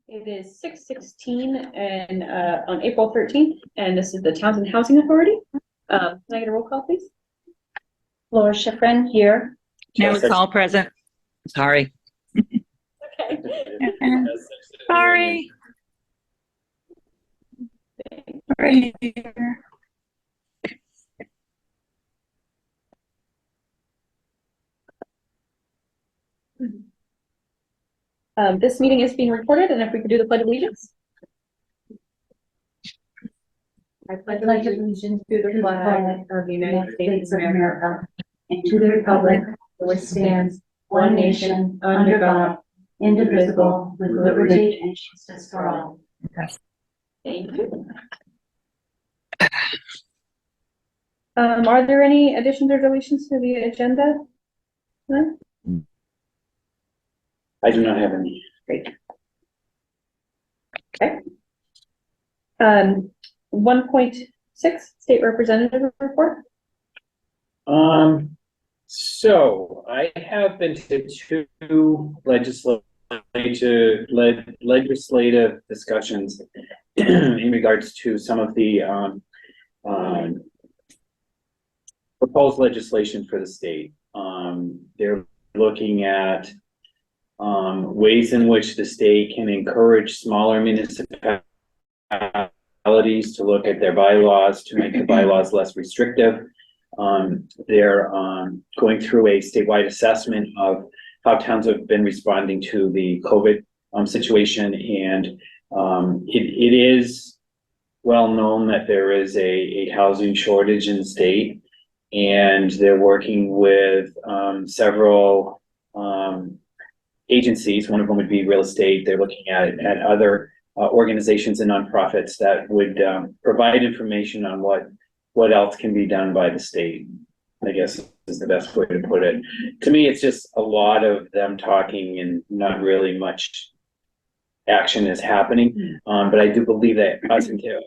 It is 6:16 and on April 13th, and this is the Townsend Housing Authority. Can I get a roll call, please? Laura Schifrin here. Now it's all present. Sorry. Okay. Sorry. Right here. This meeting is being recorded, and if we could do the Pledge of Allegiance. I pledge allegiance to the flag of the United States of America and to the republic which stands one nation under God, indivisible, with liberty and justice for all. Thank you. Are there any additions or deletions to the agenda? No? I do not have any. Great. Okay. 1.6 State Representative Report. So I have been to two legislative discussions in regards to some of the proposed legislation for the state. They're looking at ways in which the state can encourage smaller municipalities to look at their bylaws to make the bylaws less restrictive. They're going through a statewide assessment of how towns have been responding to the COVID situation, and it is well known that there is a housing shortage in the state, and they're working with several agencies. One of them would be real estate. They're looking at other organizations and nonprofits that would provide information on what else can be done by the state, I guess is the best way to put it. To me, it's just a lot of them talking and not really much action is happening. But I do believe that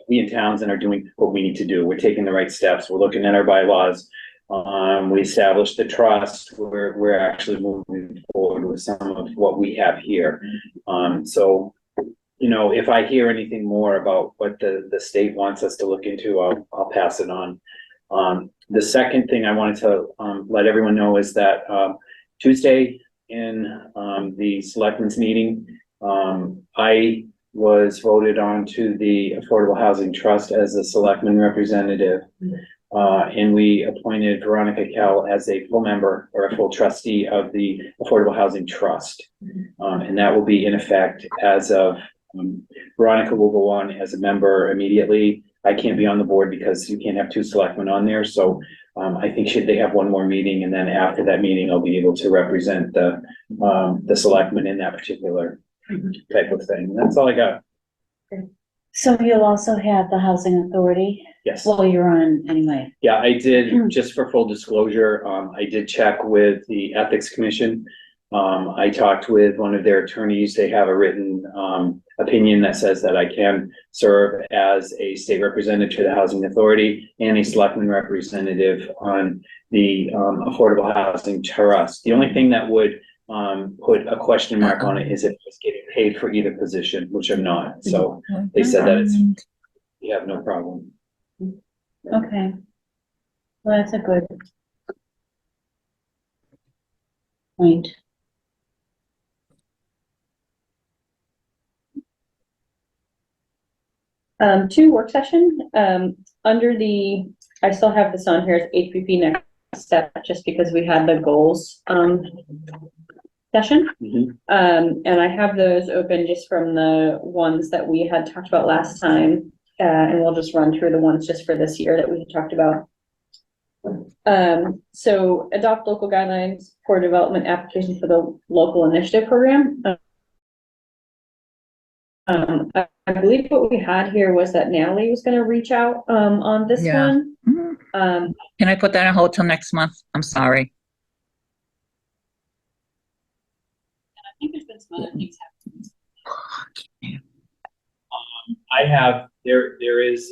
we in Townsend are doing what we need to do. We're taking the right steps. We're looking at our bylaws. We established the trust. We're actually moving forward with some of what we have here. So, you know, if I hear anything more about what the state wants us to look into, I'll pass it on. The second thing I wanted to let everyone know is that Tuesday in the selectmen's meeting, I was voted on to the Affordable Housing Trust as a selectman representative. And we appointed Veronica Kell as a full member or a full trustee of the Affordable Housing Trust. And that will be in effect as of Veronica will go on as a member immediately. I can't be on the board because you can't have two selectmen on there. So I think they have one more meeting, and then after that meeting, I'll be able to represent the selectmen in that particular type of thing. That's all I got. So you'll also have the housing authority? Yes. Well, you're on anyway. Yeah, I did, just for full disclosure, I did check with the Ethics Commission. I talked with one of their attorneys. They have a written opinion that says that I can serve as a state representative to the Housing Authority and a selectman representative on the Affordable Housing Trust. The only thing that would put a question mark on it is if it's getting paid for either position, which I'm not. So they said that you have no problem. Okay. Well, that's a good point. Two work session, under I still have this on here as HPP next step, just because we had the goals, session. And I have those open just from the ones that we had talked about last time. And we'll just run through the ones just for this year that we talked about. So adopt local guidelines for development application for the local initiative program. I believe what we had here was that Natalie was going to reach out on this one. Can I put that on hold till next month? I'm sorry. I think there's been some other things happening. There is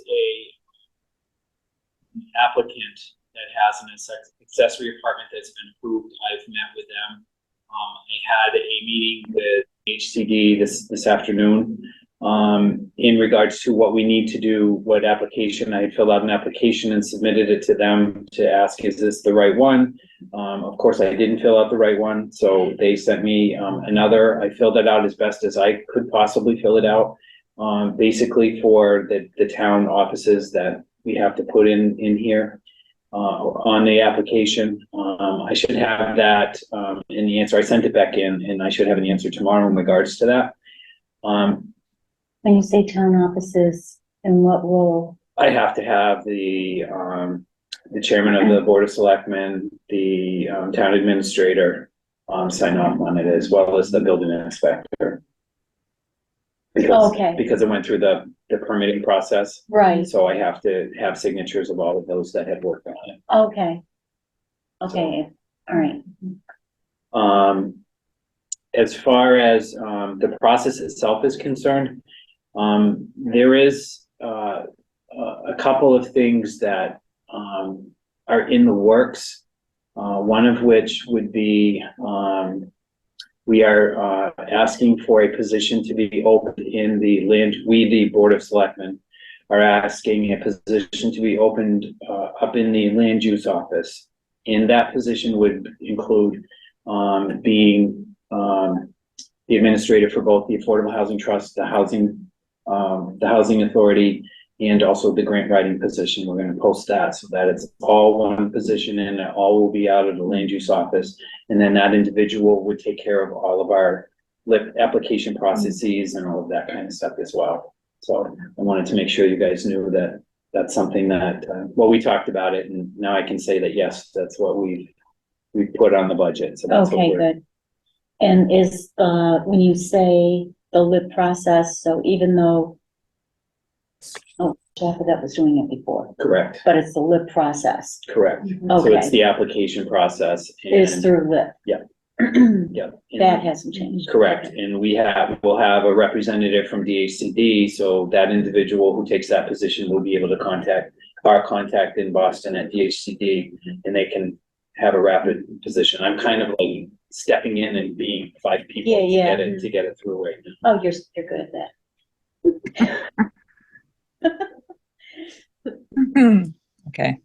an applicant that has an accessory apartment that's been approved. I've met with them. I had a meeting with HCD this afternoon. In regards to what we need to do, what application, I filled out an application and submitted it to them to ask, is this the right one? Of course, I didn't fill out the right one, so they sent me another. I filled it out as best as I could possibly fill it out. Basically for the town offices that we have to put in here on the application. I should have that in the answer. I sent it back in, and I should have an answer tomorrow in regards to that. When you say town offices, in what role? I have to have the chairman of the Board of Selectmen, the town administrator sign off on it, as well as the building inspector. Okay. Because it went through the permitting process. Right, So I have to have signatures of all of those that have worked on it. okay. Okay, all right. As far as the process itself is concerned, there is a couple of things that are in the works. One of which would be we are asking for a position to be opened in the land. We, the Board of Selectmen, are asking a position to be opened up in the land use office. And that position would include being the administrator for both the Affordable Housing Trust, the Housing Authority, and also the grant writing position. We're going to post that so that it's all one position, and all will be out of the land use office. And then that individual would take care of all of our LIP application processes and all of that kind of stuff as well. So I wanted to make sure you guys knew that that's something that, well, we talked about it, and now I can say that, yes, that's what we've put on the budget. So that's what Okay, we're, good. And is, when you say the LIP process, so even though, oh, Jeff, that was doing it before, correct, but it's the LIP process. correct. So it's Okay, the application process. is And through LIP. Yeah. yeah. And- That hasn't changed. Correct, and we'll have a representative from DHCD, so that individual who takes that position will be able to contact our contact in Boston at DHCD, and they can have a rapid position. I'm kind of like stepping in and being 5 people Yeah, to get it through right now. Oh, you're good at that. Okay.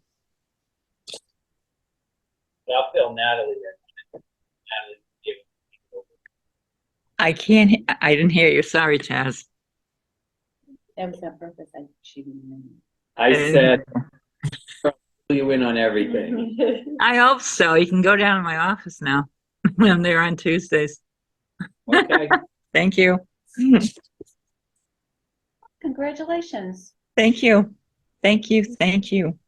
I'll fill Natalie in. Natalie, give- I didn't hear you. Sorry, Chaz. That was on purpose. She didn't know. I said, fill you in on everything. I hope so. You can go down to my office now. I'm there on Tuesdays. Okay, Thank you. Congratulations. Thank you. Thank you. Thank you.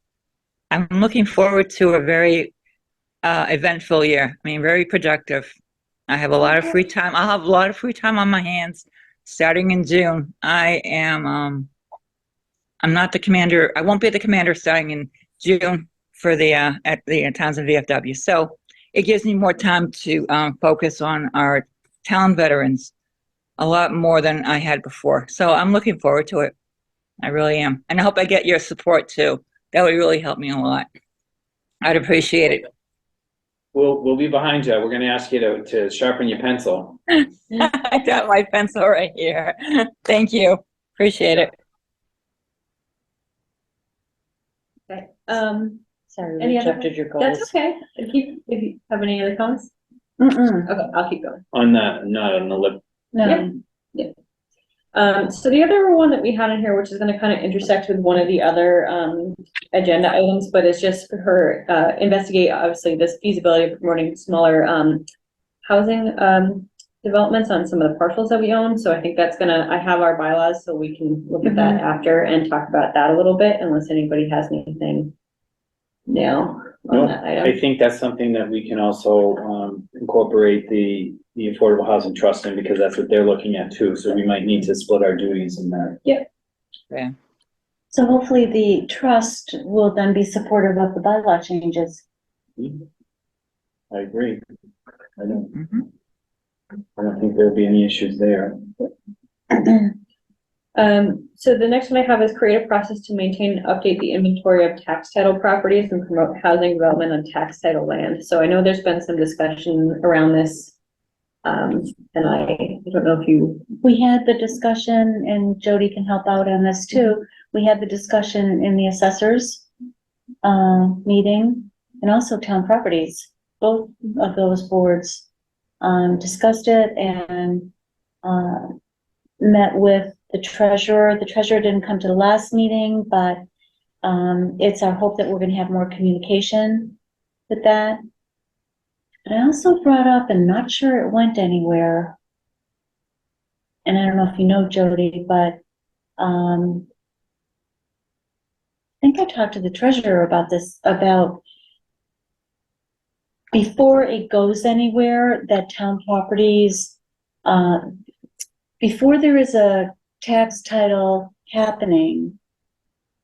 I'm looking forward to a very eventful year. I mean, very productive. I have a lot of free time. I'll have a lot of free time on my hands starting in June. I'm not the commander. I won't be the commander starting in June for the at the Townsend VFW. So it gives me more time to focus on our town veterans a lot more than I had before. So I'm looking forward to it. I really am. And I hope I get your support too. That would really help me a lot. I'd appreciate it. we'll be behind you. We're gonna ask you to sharpen your pencil. I got my pencil right here. Thank you. Appreciate it. Okay, Sorry, Any we other- interrupted your goals. that's okay. If you have any other comments, Mm-mm. okay, I'll keep going. On the, not on the lip. No. So the other one that we had in here, which is gonna kind of intersect with one of the other, agenda items, but it's just for her, investigate, obviously, this feasibility of promoting smaller, housing, developments on some of the parcels that we own. So I think that's gonna, I have our bylaws, so we can look at that after and talk about that a little bit, unless anybody has anything now on that I item. think that's something that we can also incorporate the Affordable Housing Trust in, because that's what they're looking at too. So we might need to split our duties in that. So hopefully the trust will then be supportive of the bylaw changes. I agree. I Mhm. don't think there'll be any issues there. So the next one I have is create a process to maintain and update the inventory of tax title properties and promote housing development on tax title land. So I know there's been some discussion around this And I don't know if you, We had the discussion, and Jody can help out on this too. We had the discussion in the assessors meeting, and also town properties. Both of those boards discussed it and met with the treasurer. The treasurer didn't come to the last meeting, but it's our hope that we're gonna have more communication with that. But I also brought up, and not sure it went anywhere, and I don't know if you know, Jody, but I think I talked to the treasurer about this, about before it goes anywhere, that town properties, before there is a tax title happening,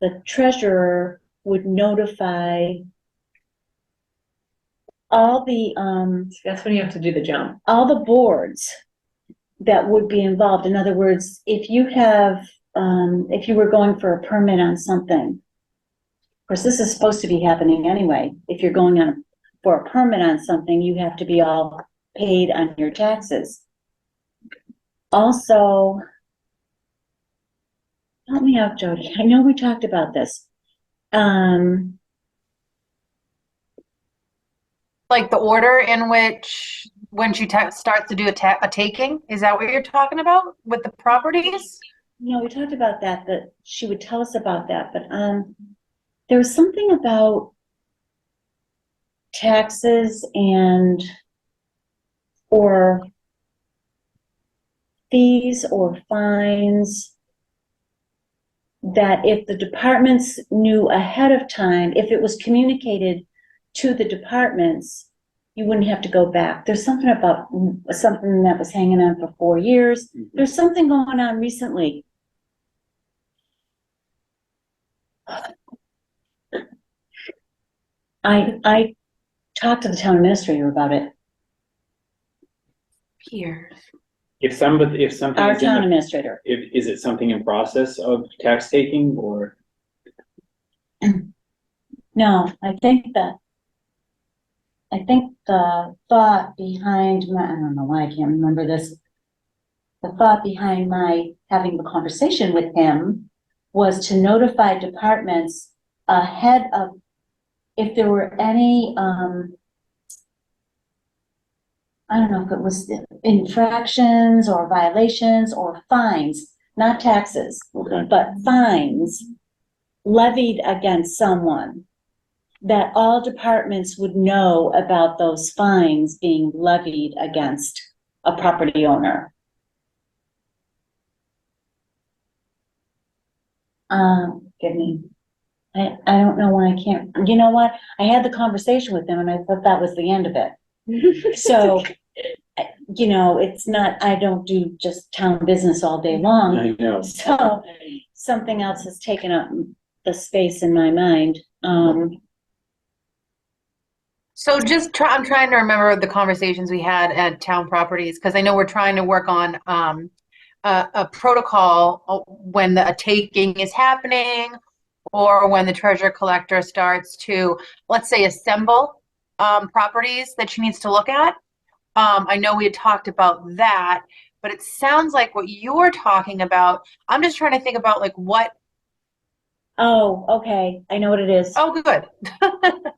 the treasurer would notify all the, that's when you have to do the jump. all the boards that would be involved. In other words, if you have, if you were going for a permit on something, of course, this is supposed to be happening anyway. If you're going on for a permit on something, you have to be all paid on your taxes. Also, help me out, Jody. I know we talked about this. Like the order in which, when she starts to do a taking, is that what you're talking about with the properties? You know, we talked about that, that she would tell us about that, but there was something about taxes and or fees or fines that if the departments knew ahead of time, if it was communicated to the departments, you wouldn't have to go back. There's something about something that was hanging on for 4 years. There's something going on recently. I talked to the town administrator about it. Here. If something Our is in town the, administrator. is it something in process of tax taking or? No, I think the thought behind my, I don't know why I can't remember this. The thought behind my having the conversation with him was to notify departments ahead of, if there were any, I don't know if it was infractions or violations or fines, not taxes, Okay. but fines levied against someone, that all departments would know about those fines being levied against a property owner. Give me, I don't know why I can't, you know what? I had the conversation with him and I thought that was the end of it. So, you know, it's not, I don't do just town business all day long. I know. So something else has taken up the space in my mind. So I'm trying to remember the conversations we had at Town Properties, because I know we're trying to work on a protocol when a taking is happening, or when the treasurer collector starts to, let's say, assemble properties that she needs to look at. I know we had talked about that, but it sounds like what you're talking about, I'm just trying to think about like what. Oh, okay, I know what it is. Oh, good.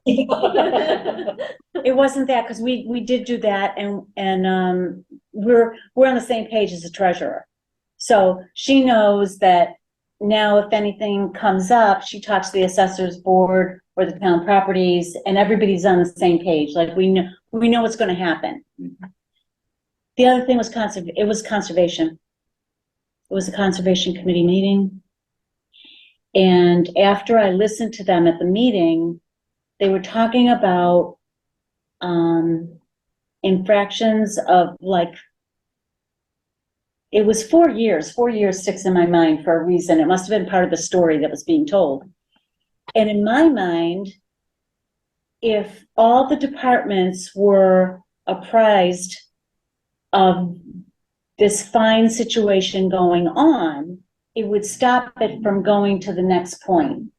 It wasn't that, because we did do that, and we're on the same page as the treasurer. So she knows that now if anything comes up, she talks to the assessors board or the town properties, and everybody's on the same page. Like we know what's going to happen. The other thing was conservation. It was a conservation committee meeting. And after I listened to them at the meeting, they were talking about infractions of, like, it was 4 years. 4 years sticks in my mind for a reason. It must have been part of the story that was being told. And in my mind, if all the departments were apprised of this fine situation going on, it would stop it from going to the next point.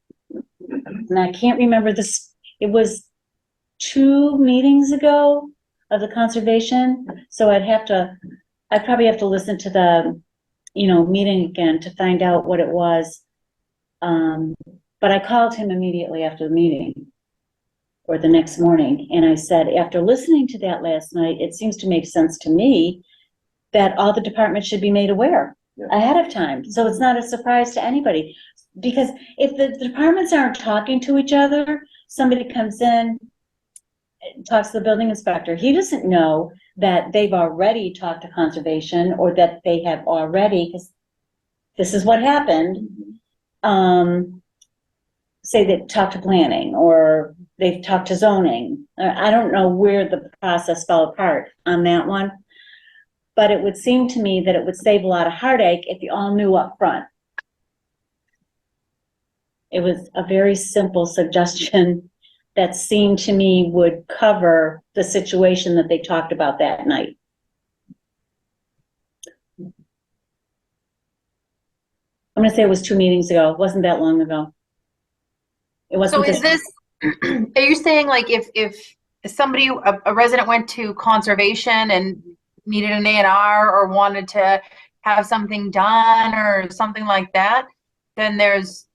And I can't remember this, it was 2 meetings ago of the conservation, so I'd probably have to listen to the, meeting again to find out what it was. But I called him immediately after the meeting, or the next morning, and I said, after listening to that last night, it seems to make sense to me that all the departments should be made aware ahead of time, so it's not a surprise to anybody. Because if the departments aren't talking to each other, somebody comes in, talks to the building inspector, he doesn't know that they've already talked to conservation, or that they have already, because this is what happened, say they talked to planning, or they've talked to zoning. I don't know where the process fell apart on that one, but it would seem to me that it would save a lot of heartache if you all knew up front. It was a very simple suggestion that seemed to me would cover the situation that they talked about that night. I'm gonna say it was 2 meetings ago. It wasn't that long ago. It wasn't. So is this, are you saying like if somebody, a resident went to conservation and needed an A&R or wanted to have something done or something like that, then there's,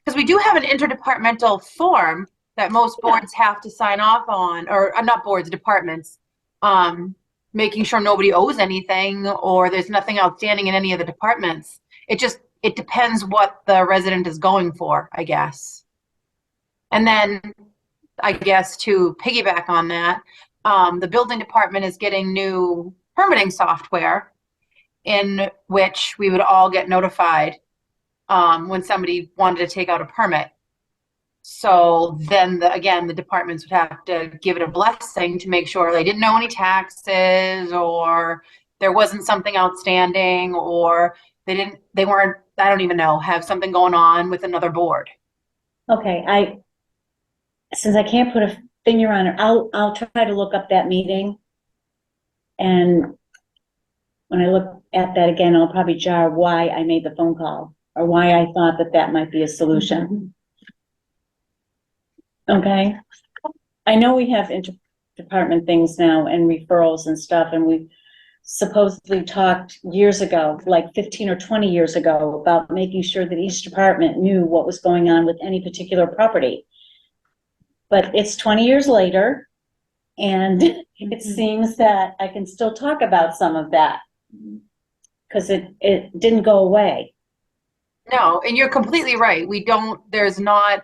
because we do have an interdepartmental form that most boards have to sign off on, or not boards, departments, making sure nobody owes anything or there's nothing outstanding in any of the departments. It depends what the resident is going for, I guess. And then, I guess to piggyback on that, the building department is getting new permitting software in which we would all get notified when somebody wanted to take out a permit. So then, again, the departments would have to give it a blessing to make sure they didn't owe any taxes, or there wasn't something outstanding, or they weren't, I don't even know, have something going on with another board. Okay, since I can't put a finger on it, I'll try to look up that meeting. And when I look at that again, I'll probably jar why I made the phone call, or why I thought that might be a solution. Okay, I know we have interdepartment things now and referrals and stuff, and we supposedly talked years ago, like 15 or 20 years ago, about making sure that each department knew what was going on with any particular property. But it's 20 years later, and it seems that I can still talk about some of that, because it didn't go away. No, and you're completely right. There's no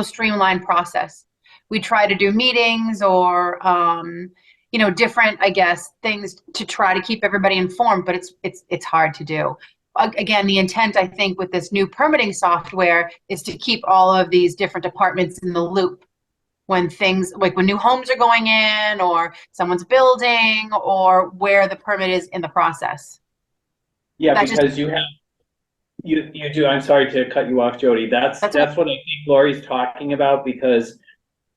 streamlined process. We try to do meetings or, different, I guess, things to try to keep everybody informed, but it's hard to do. Again, the intent, I think, with this new permitting software is to keep all of these different departments in the loop when things, like when new homes are going in, or someone's building, or where the permit is in the process. Yeah, because you do, I'm sorry to cut you off, Jody. That's what I think Lori's talking about, because,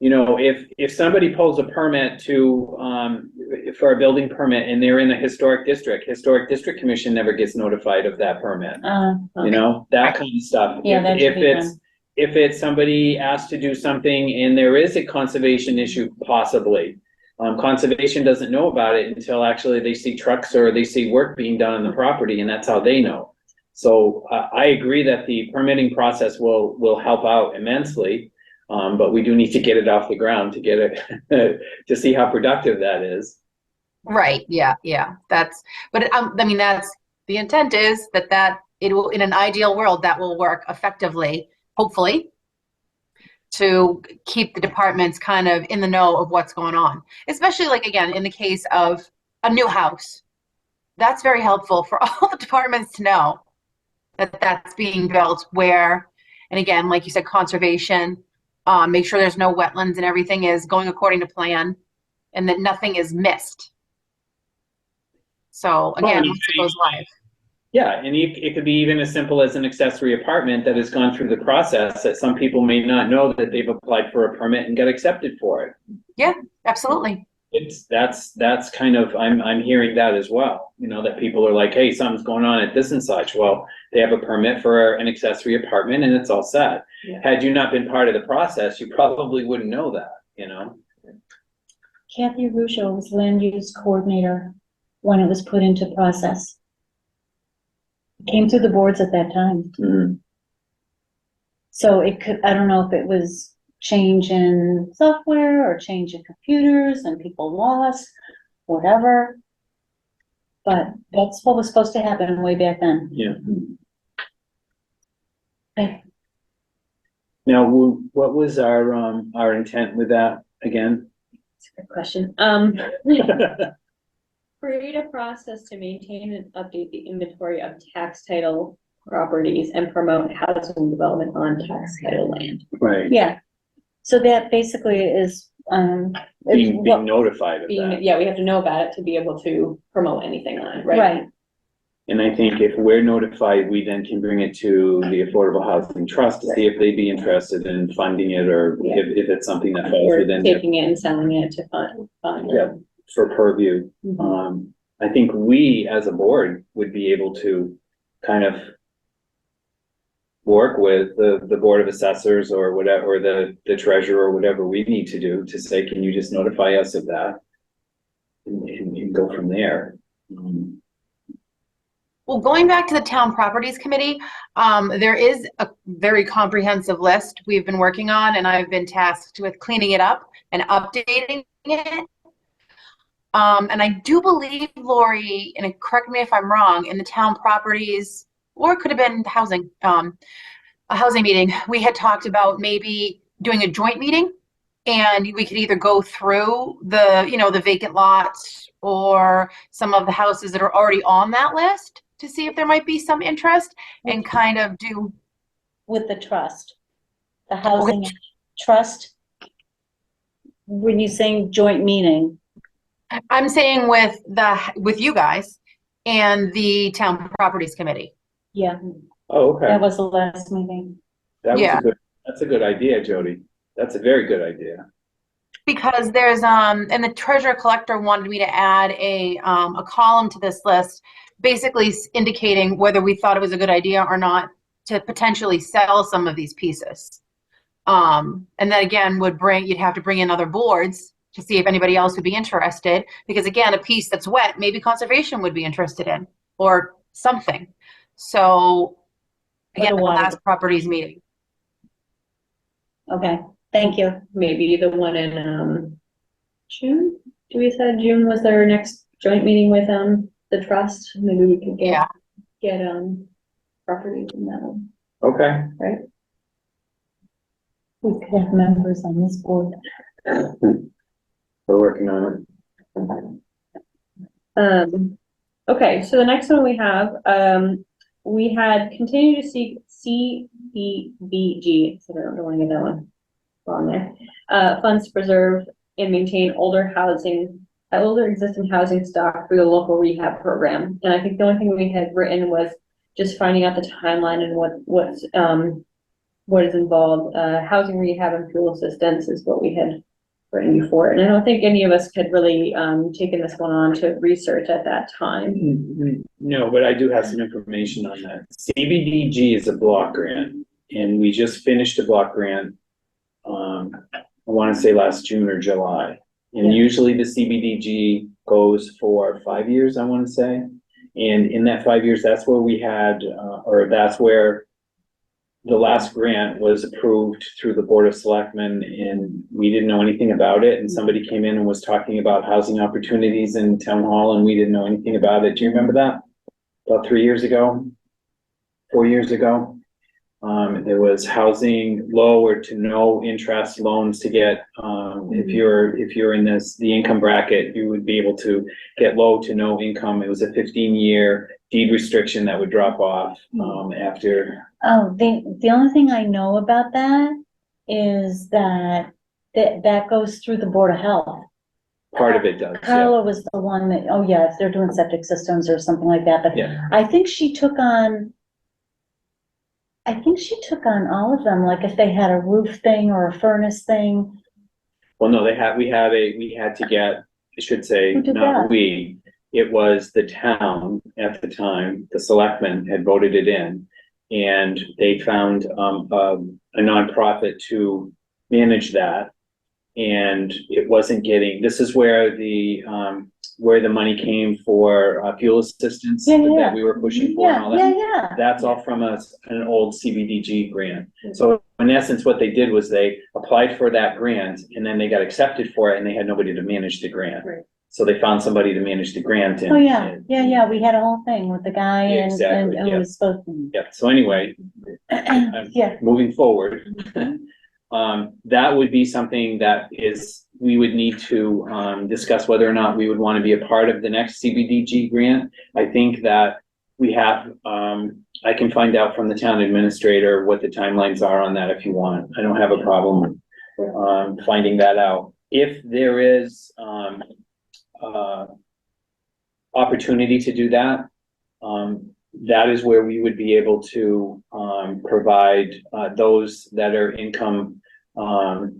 if somebody pulls a permit for a building permit and they're in the historic district commission never gets notified of that permit. Okay. That kind of stuff. Yeah, that should be done. If it's somebody asked to do something and there is a conservation issue, possibly, conservation doesn't know about it until actually they see trucks or they see work being done on the property, and that's how they know. So I agree that the permitting process will help out immensely, but we do need to get it off the ground to get it to see how productive that is. Right. Yeah. That's the intent is that it will, in an ideal world, that will work effectively, hopefully, to keep the departments kind of in the know of what's going on, especially, like, again, in the case of a new house. That's very helpful for all the departments to know that that's being built where, and again, like you said, conservation, make sure there's no wetlands and everything is going according to plan, and that nothing is missed. So again, once it goes live. Yeah, and it could be even as simple as an accessory apartment that has gone through the process that some people may not know that they've applied for a permit and got accepted for it. Yeah, absolutely. That's kind of, I'm hearing that as well, that people are like, hey, something's going on at this and such. Well, they have a permit for an accessory apartment and it's all set. Yeah. Had you not been part of the process, you probably wouldn't know that, Kathy Russo was land use coordinator when it was put into process. It came through the boards at that time. Mhm. So it could, I don't know if it was change in software or change in computers and people lost, whatever. But that's what was supposed to happen way back then. Yeah. Okay. Now, what was our intent with that again? That's a good question. Create a process to maintain and update the inventory of tax title properties and promote housing development on tax title land. Right, Yeah. So that basically is, being what- notified of that. Yeah, we have to know about it to be able to promote anything on it, right? right, And I think if we're notified, we then can bring it to the Affordable Housing Trust to see if they'd be interested in funding it, or Yeah. if it's something that falls Or within their, taking it and selling it to fund. Yeah. for purview. Mhm. I think we, as a board, would be able to kind of work with the Board of Assessors or whatever, or the treasurer, or whatever we need to do to say, can you just notify us of that? And go from there. Well, going back to the Town Properties Committee, there is a very comprehensive list we've been working on, and I've been tasked with cleaning it up and updating it. And I do believe, Lori, and correct me if I'm wrong, in the Town Properties, or it could have been housing, a housing meeting, we had talked about maybe doing a joint meeting, and we could either go through the vacant lots or some of the houses that are already on that list to see if there might be some interest, and kind of do. with the trust, the housing trust. When you're saying joint meeting, I'm saying with you guys and the Town Properties Committee. yeah, Oh, okay. that was the last meeting. Yeah. That's a good idea, Jody. That's a very good idea. Because there's and the treasurer collector wanted me to add a column to this list, basically indicating whether we thought it was a good idea or not to potentially sell some of these pieces. And then again you'd have to bring in other boards to see if anybody else would be interested, because again, a piece that's wet, maybe conservation would be interested in, or something. So again, the last properties meeting. Okay, thank you. Maybe the one in, June? Do we said June was their next joint meeting with, the trust? Maybe we could Yeah. get, property from that one, Okay. right? We could have members on this board. We're working on it. Okay, so the next one we have, we had continued to seek CDBG, so I don't want to get that one wrong there. Funds to preserve and maintain older existing housing stock through the local rehab program. And I think the only thing we had written was just finding out the timeline and what is involved. Housing rehab and fuel assistance is what we had written before. And I don't think any of us had really taken this one on to research at that time. No, but I do have some information on that. CBDG is a block grant, and we just finished a block grant. I want to say last June or July. And usually the CBDG goes for 5 years, I want to say. And in that 5 years, that's where we had, or that's where the last grant was approved through the Board of Selectmen, and we didn't know anything about it. And somebody came in and was talking about housing opportunities in town hall, and we didn't know anything about it. Do you remember that? About 3 years ago, 4 years ago? There was housing low or to no interest loans to get, if you're in the income bracket, you would be able to get low to no income. It was a 15-year deed restriction that would drop off, after. Oh, the only thing I know about that is that goes through the Board of Health. Part of it does, yeah. Carla was the one that, oh yeah, if they're doing septic systems or something like that, but Yeah. I think she took on all of them, like if they had a roof thing or a furnace thing. Well, no, we had to get, I should say, Who did not that? we, it was the town at the time, the selectmen had voted it in. And they found, a nonprofit to manage that. and it wasn't getting, this is where the money came for fuel assistance Yeah, yeah, that we were pushing for and all that. yeah. That's all from an old CBDG grant. So in essence, what they did was they applied for that grant and then they got accepted for it and they had nobody to manage the grant. Right. So they found somebody to manage the grant and. Oh, yeah, we had a whole thing with the guy Yeah, and exactly, it yeah. was supposed to. Yeah, so anyway, Yeah. moving forward, that would be something that we would need to, discuss whether or not we would want to be a part of the next CBDG grant. I think that we have, I can find out from the town administrator what the timelines are on that if you want. I don't have a problem, finding that out. If there is, opportunity to do that, that is where we would be able to, provide, those that are income,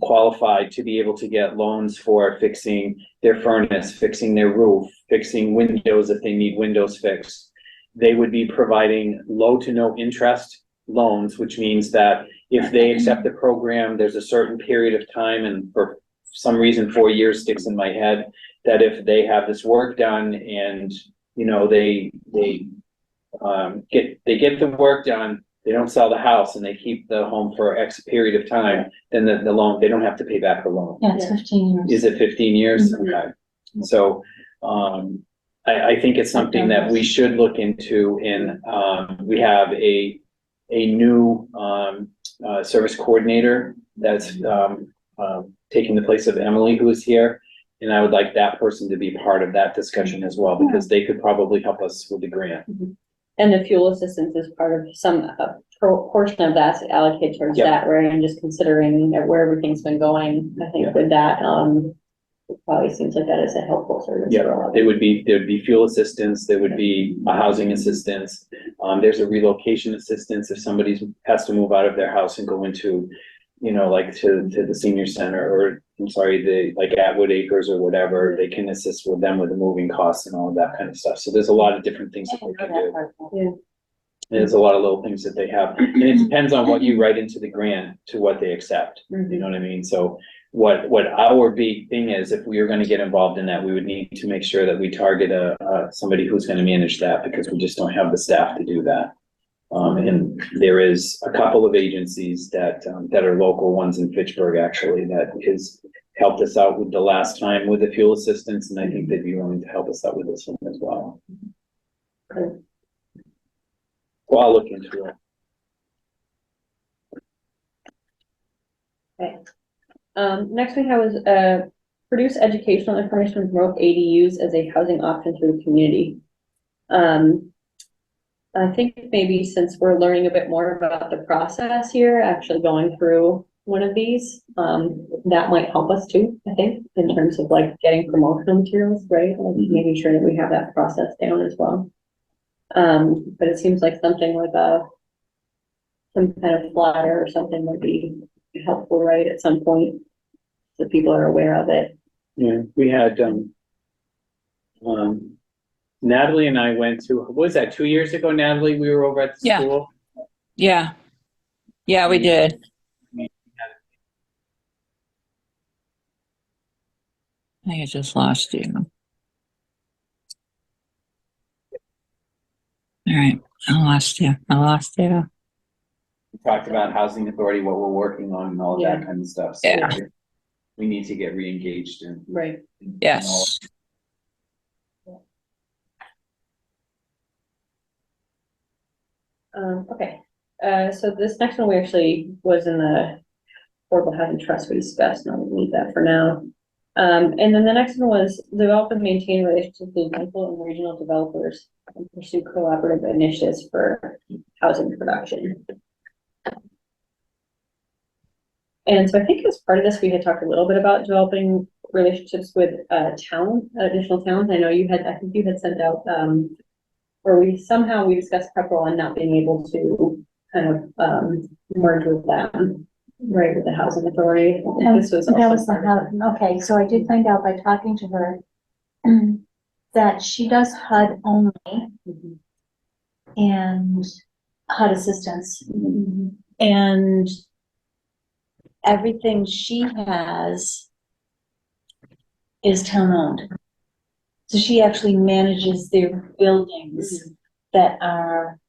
qualified to be able to get loans for fixing their furnace, fixing their roof, fixing windows if they need windows fixed. They would be providing low to no interest loans, which means that if they accept the program, there's a certain period of time, and for some reason 4 years sticks in my head, that if they have this work done and, you know, they get the work done, they don't sell the house and they keep the home for X period of time, then the loan, they don't have to pay back the loan. Yeah, it's 15 years. Is it 15 years? Mhm. Okay. So, I think it's something that we should look into we have a new, service coordinator that's, taking the place of Emily, who is here. And I would like that person to be part of that discussion as well, because they could probably help us with the grant. And the fuel assistance is part of some portion of that's allocated towards Yep. that, right? And just considering that where everything's been going, I think Yep. with that, it probably seems like that is a helpful service. for a Yeah, lot of there would be fuel assistance, there would be a housing assistance. There's a relocation assistance if somebody has to move out of their house and go into, you know, like to the senior center, or I'm sorry, like Atwood Acres or whatever, they can assist with them with the moving costs and all of that kind of stuff. So there's a lot of different things that they can do. There's a lot of little things that they have, and it depends on what you write into the grant to what they accept. You know what I mean? So what our big thing is, if we are gonna get involved in that, we would need to make sure that we target somebody who's gonna manage that, because we just don't have the staff to do that. And there is a couple of agencies that are local ones in Fitchburg, actually, that has helped us out with the last time with the fuel assistance, and I think they'd be willing to help us out with this one as well. Good. So I'll look into it. Okay. Next we have is, produce educational information and promote ADUs as a housing option through the community. I think maybe since we're learning a bit more about the process here, actually going through one of these, that might help us too, I think, in terms of like getting promotional materials, right? Like making sure that we have that process down as well. But it seems like something like some kind of flyer or something would be helpful, right, at some point, so people are aware of it. Yeah, we had, Natalie and I went to, what was that, 2 years ago, Natalie? We were over at the Yeah. school. Yeah. Yeah, we did. I think I just lost you. All right. I lost you. We talked about housing authority, what we're working on and all of that kind of stuff. So Yeah. we need to get re-engaged in. Right. Yes. Okay, so this next one we actually was in the Affordable Housing Trust we discussed, and I'll leave that for now. And then the next one was develop and maintain relationships with local and regional developers and pursue collaborative initiatives for housing production. And so I think as part of this, we had talked a little bit about developing relationships with additional towns. I know I think you had sent out, or we discussed Pepperell and not being able to kind of merge with them, right, with the housing authority. This was Okay, so I did find out by talking to her that she does HUD only and HUD assistance. And everything she has is town-owned. So she actually manages their buildings that are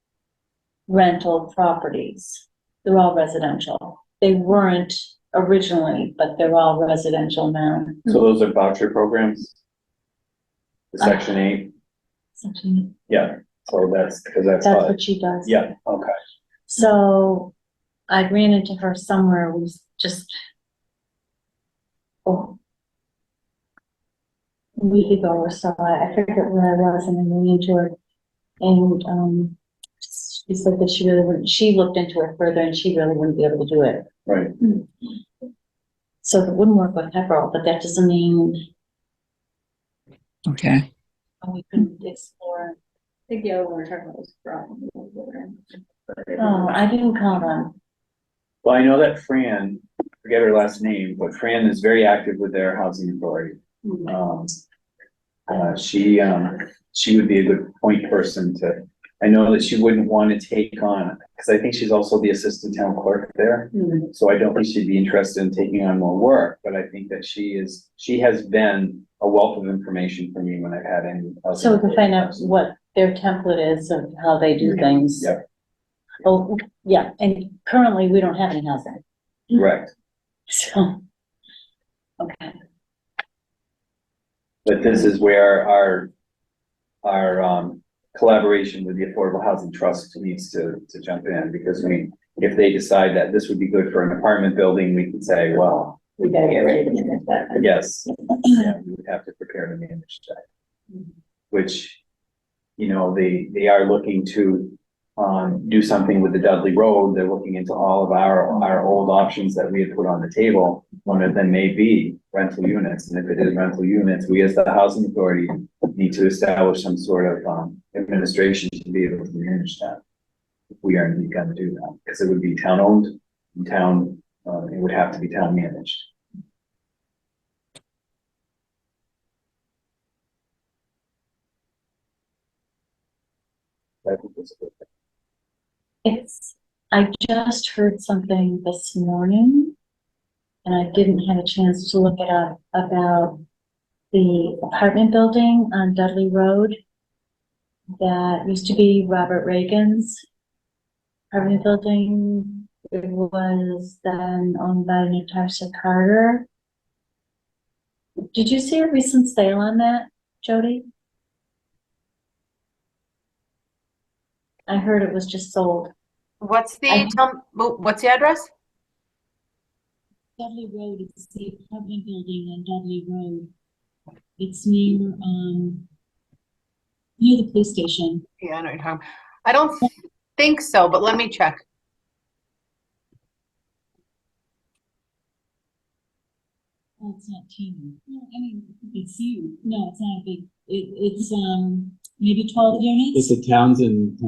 rental properties. They're all residential. They weren't originally, but they're all residential now. So those are voucher programs? The Section 8, Essentially, yeah, so that's, because that's, that's what she does. yeah, okay. So I ran into her somewhere, it was just oh, a week ago or so. I forget where I was and I ran into her. And she said that she really wouldn't, she looked into it further and she really wouldn't be able to do it. Right, So it wouldn't work with Pepperell, but that doesn't mean Okay. we couldn't explore. I think the other one we're talking about was Groton. Oh, I didn't call them. well, I know that Fran, forget her last name, but Fran is very active with their housing authority. She would be a good point person to, I know that she wouldn't want to take on, because I think she's also the assistant town clerk there. So I don't think she'd be interested in taking on more work, but I think that she has been a wealth of information for me when I've had any. So we can find out what their template is of how they do things. Yep. Oh, yeah, and currently we don't have any housing, Correct, so. Okay, but this is where our collaboration with the Affordable Housing Trust needs to jump in, because if they decide that this would be good for an apartment building, we can say, well, we gotta get ready to manage that. yes, yeah, we would have to prepare to manage that. Which, they are looking to, do something with the Dudley Road. They're looking into all of our old options that we had put on the table. One of them may be rental units, and if it is rental units, we as the housing authority need to establish some sort of, administration to be able to manage that. If we are indeed gonna do that, because it would be town-owned, and it would have to be town managed. I think that's a good thing. I just heard something this morning, and I didn't have a chance to look it up, about the apartment building on Dudley Road that used to be Robert Reagan's apartment building. It was then owned by Natasha Carter. Did you see a recent sale on that, Jody? I heard it was just sold. What's I- what's the address? Dudley Road is the apartment building on Dudley Road. It's near the police station. Yeah, I know what you're talking about. I don't think so, but let me check. Oh, it's not teeny. No, I mean, it's huge. No, it's not a big, it's maybe 12 It's units. a Townsend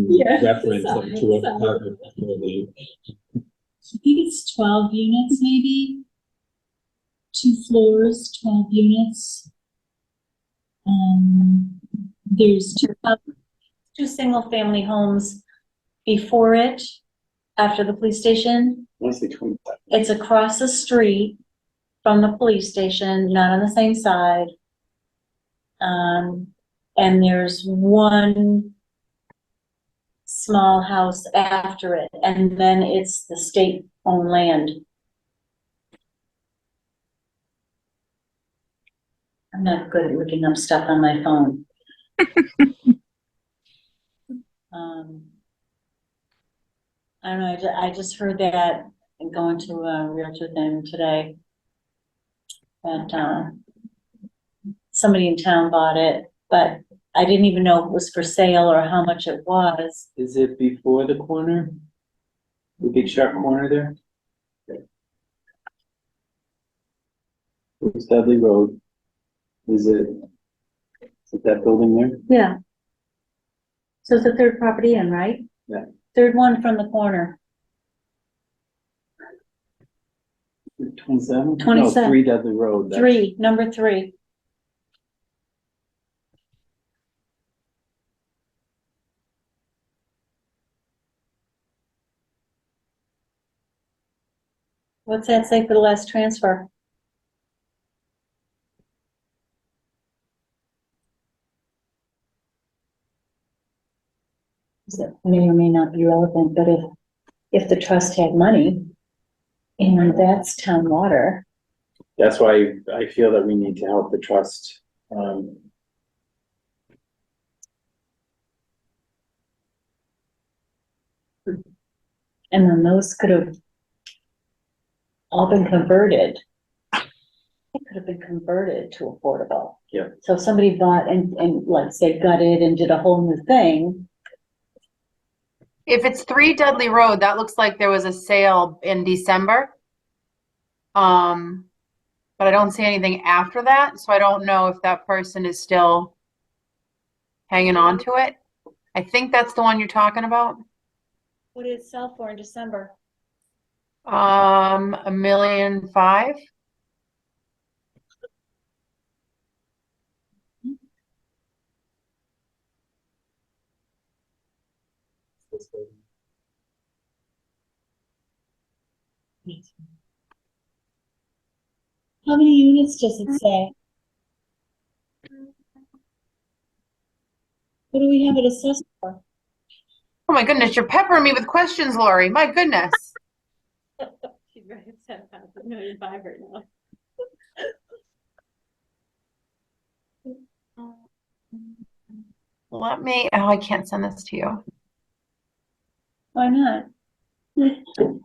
Yeah, reference sorry, to a sorry. apartment building. I think it's 12 units, maybe. 2 floors, 12 units. There's two single-family homes before it, after the police station. Mostly 20. It's across the street from the police station, not on the same side. And there's one small house after it, and then it's the state-owned land. I'm not good at looking up stuff on my phone. I don't know, I just heard that and going to a realtor thing today. That somebody in town bought it, but I didn't even know if it was for sale or how much it was. Is it before the corner? The big sharp corner there? It's Dudley Road. Is it that building there? Yeah. So it's the third property in, right? Yeah. Third one from the corner. 27? 27. No, 3 Dudley Road. Number 3. What's that say for the last transfer? that may or may not be relevant, but if the trust had money, and that's town water, That's why I feel that we need to help the trust. and then those could have all been converted. It could have been converted to affordable. Yeah. So if somebody bought and like say gutted and did a whole new thing, If it's 3 Dudley Road, that looks like there was a sale in December. But I don't see anything after that, so I don't know if that person is still hanging on to it. I think that's the one you're talking about. what did it sell for in December? $1.5 million. How many units does it say? What do we have it assessed for? Oh my goodness, you're peppering me with questions, Lori. My goodness. She's very upset about $1.5 million right now. Let me, oh, I can't send this to you. Why not? Because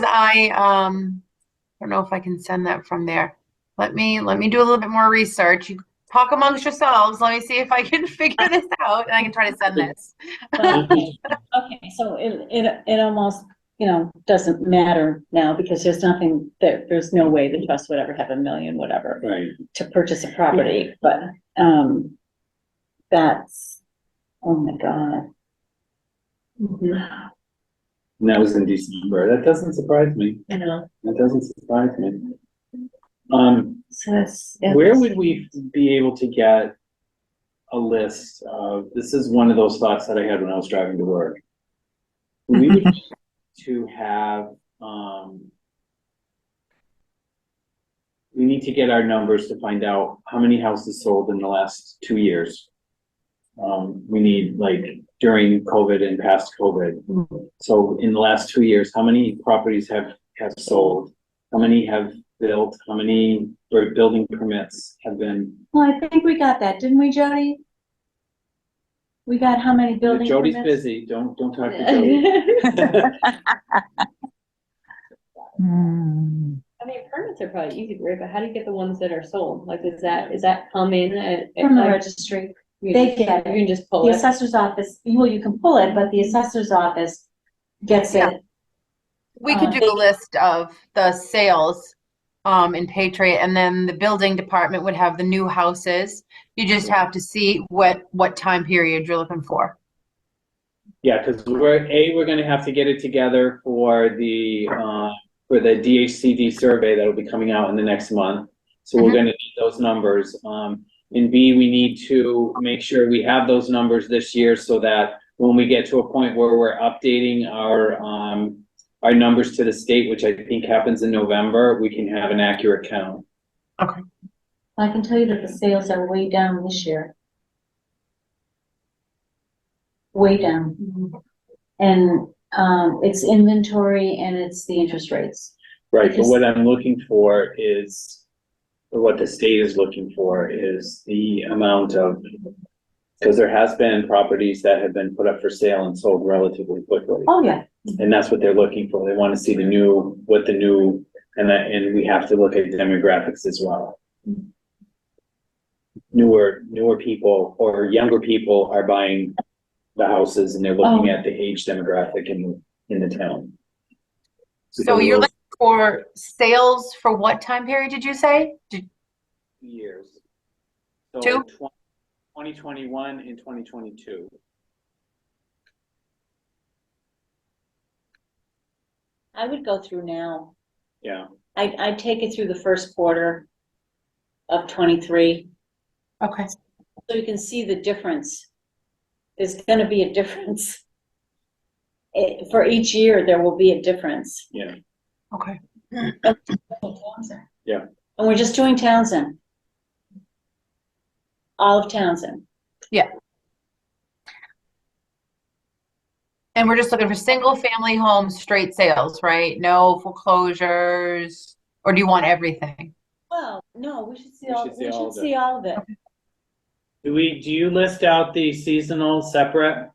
I don't know if I can send that from there. Let me do a little bit more research. You talk amongst yourselves. Let me see if I can figure this out, and I can try to send this. Okay, so it almost, doesn't matter now because there's no way the trust would ever have $1 million, whatever, Right, to purchase a property, but, that's, oh my God. and that was in December. That doesn't surprise me. You know, That doesn't surprise me. so that's. Where would we be able to get a list of, this is one of those thoughts that I had when I was driving to work. We would to have, we need to get our numbers to find out how many houses sold in the last 2 years. We need like during COVID and past COVID. So in the last 2 years, how many properties have sold? How many have built? How many building permits have been? Well, I think we got that, didn't we, Jody? We got how many building Jody's permits? busy. Don't talk to Jody. Hmm. I mean, permits are probably easy, right? But how do you get the ones that are sold? Like, is that come in at? From the like, registry. you They just- get it. You can just pull The it. assessor's office, well, you can pull it, but the assessor's office gets Yeah. it. We could do a list of the sales in Patriot, and then the building department would have the new houses. You just have to see what time period you're looking for. Yeah, because we're gonna have to get it together for the DHCD survey that'll be coming out in the next month. So we're Mhm. gonna need those numbers. And B, we need to make sure we have those numbers this year so that when we get to a point where we're updating our numbers to the state, which I think happens in November, we can have an accurate count. I can tell you that the sales are way down this year. Way down. And, it's inventory and it's the interest rates. Right, but Because- what I'm looking for is, or what the state is looking for is the amount of, because there has been properties that have been put up for sale and sold relatively quickly. Oh, yeah. And that's what they're looking for. They want to see and we have to look at demographics as well. Newer people or younger people are buying the houses and they're looking at the age demographic in the town. So you're looking for sales for what time period did you say? Years. So Two? 2021 and 2022. I would go through now. Yeah, I'd take it through the first quarter of 23, Okay. so you can see the difference. There's gonna be a difference. For each year, there will be a difference. yeah. Okay. Yeah. And we're just doing Townsend. All of Townsend. Yeah. And we're just looking for single family homes, straight sales, right? No foreclosures, or do you want everything? Well, no, we should see We all, should see we all should of it. see all of it. Do you list out the seasonal separate?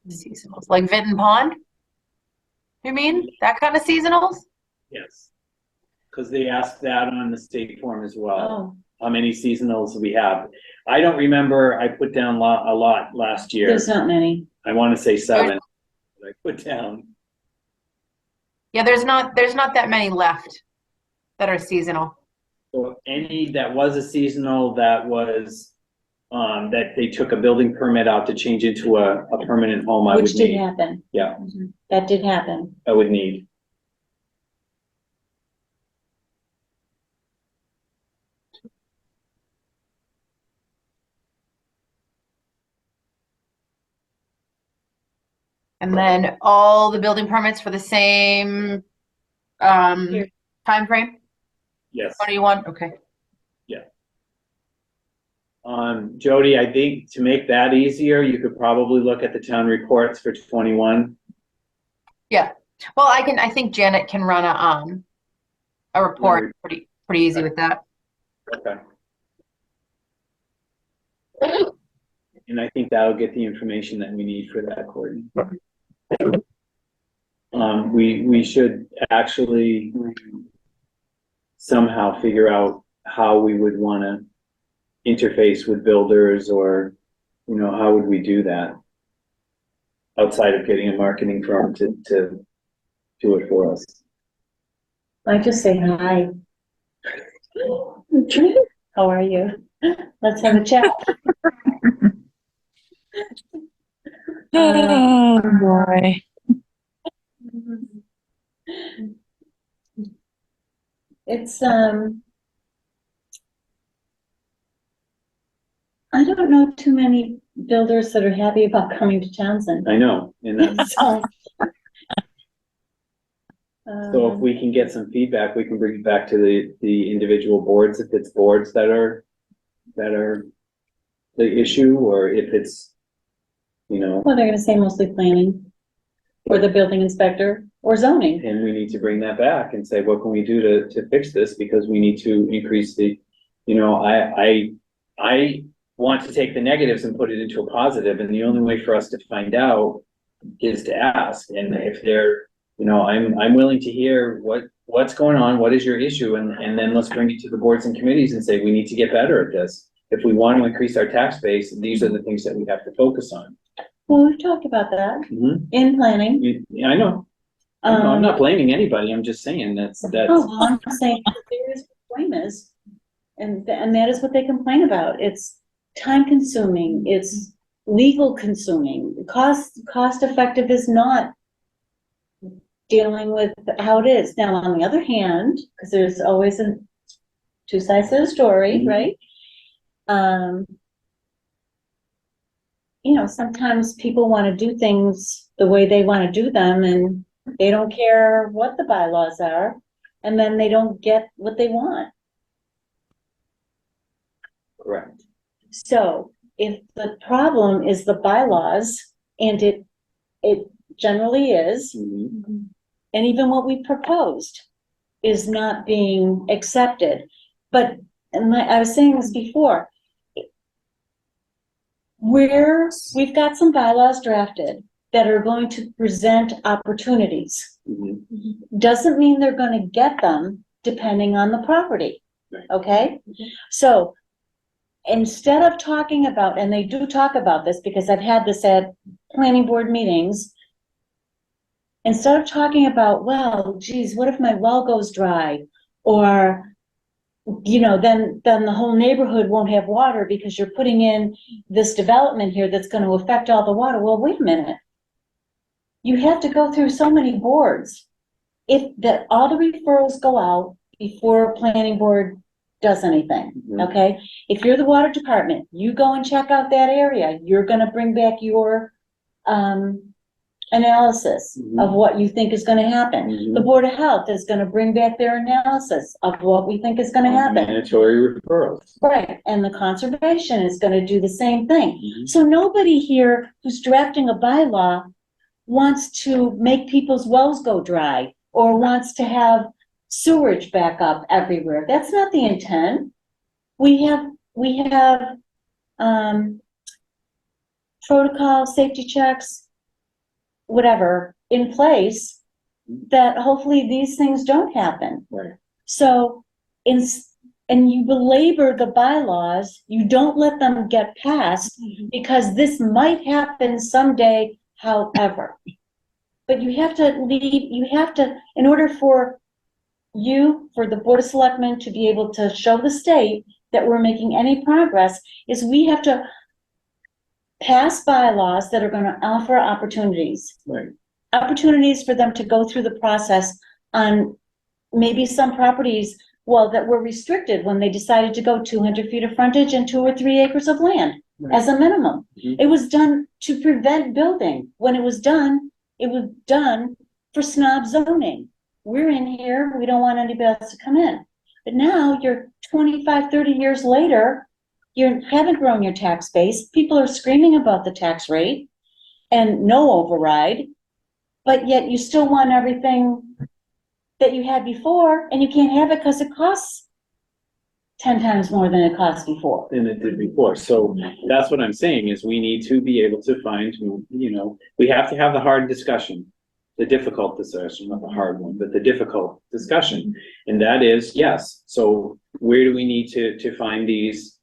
Seasonals, like Vinton Pond? You mean that kind of seasonals? Yes. Because they asked that on the state form as well. Oh, How many seasonals we have? I don't remember, I put down a lot last year. there's not many. I want to say 7, that I put down. Yeah, there's not that many left that are seasonal. So any that was a seasonal that was, that they took a building permit out to change into a permanent home, I would Which did need. happen. Yeah. Mhm. That did happen. I would need. And then all the building permits for the same Here. time frame? Yes. What do you want? Okay. Jody, I think to make that easier, you could probably look at the town reports for 21. Well, I think Janet can run a report pretty easy with that. Okay. And I think that'll get the information that we need for that, Courtney. We should actually somehow figure out how we would want to interface with builders, or, you know, how would we do that? Outside of getting a marketing firm to do it for us. I just say hi. How are you? Let's have a chat. Oh, boy. It's, I don't know too many builders that are happy about coming to Townsend. I know, and that's, So, so if we can get some feedback, we can bring it back to the individual boards, if it's boards that are the issue, or if it's, you know, well, they're gonna say mostly planning, or the building inspector, or zoning. and we need to bring that back and say, what can we do to fix this? Because we need to increase the, you know, I want to take the negatives and put it into a positive, and the only way for us to find out is to ask. And if they're, you know, I'm willing to hear what's going on, what is your issue, and then let's bring it to the boards and committees and say, we need to get better at this. If we want to increase our tax base, these are the things that we have to focus on. Well, we've talked about that Mhm. in planning. Yeah, I know. I'm not blaming anybody. I'm just saying Oh, that's, well, I'm saying there is what the blame is, and that is what they complain about. It's time consuming, it's legal consuming. Cost effective is not dealing with how it is. Now, on the other hand, because there's always two sides to the story, Mhm. right? You know, sometimes people want to do things the way they want to do them, and they don't care what the bylaws are, and then they don't get what they want. correct. So if the problem is the bylaws, and it generally is, Mhm. and even what we proposed is not being accepted. But, I was saying this before, we've got some bylaws drafted that are going to present opportunities. Mhm. Doesn't mean they're gonna get them depending on the property, Right. okay? So instead of talking about, and they do talk about this because I've had this at planning board meetings, instead of talking about, well, geez, what if my well goes dry? Or, you know, then the whole neighborhood won't have water because you're putting in this development here that's gonna affect all the water. Well, wait a minute. You have to go through so many boards. If all the referrals go out before planning board does anything, Mhm. okay? If you're the water department, you go and check out that area, you're gonna bring back your, analysis of Mhm. what you think is gonna happen. Mhm. The Board of Health is gonna bring back their analysis of what we think is gonna happen. Mandatory referrals. Right, and the conservation is gonna do the same thing. Mhm. So nobody here who's drafting a bylaw wants to make people's wells go dry or wants to have sewage back up everywhere. That's not the intent. We have, protocol, safety checks, whatever, in place that hopefully these things don't happen. Right. So, and you belabor the bylaws, you don't let them get passed because this might happen someday, however. But you have to, in order for the Board of Selectmen to be able to show the state that we're making any progress, is we have to pass bylaws that are gonna offer opportunities. Right. Opportunities for them to go through the process on maybe some properties, well, that were restricted when they decided to go 200 feet of frontage and 2 or 3 acres of land as a minimum. Mhm. It was done to prevent building. When it was done for snob zoning. We're in here, we don't want anybody else to come in. But now you're 25, 30 years later, you haven't grown your tax base. People are screaming about the tax rate and no override, but yet you still want everything that you had before, and you can't have it because it costs 10 times more than it cost before. Than it did before. So that's what I'm saying is we need to be able to find, we have to have the hard discussion, the difficult discussion, not the hard one, but the difficult discussion. And that is, yes. So where do we need to find these?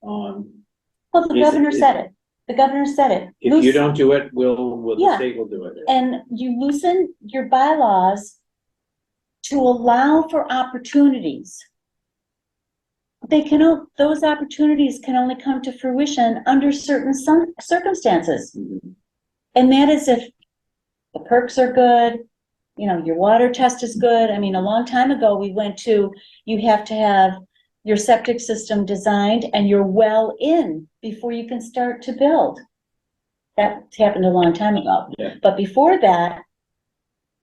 Well, the Is- governor is- said it. The governor said it. If you don't do it, the Yeah. state will do it. And you loosen your bylaws to allow for opportunities. Those opportunities can only come to fruition under certain circumstances. Mhm. And that is if the perks are good, your water test is good. I mean, a long time ago, we went to, you have to have your septic system designed and your well in before you can start to build. That happened a long time ago. Yeah. But before that,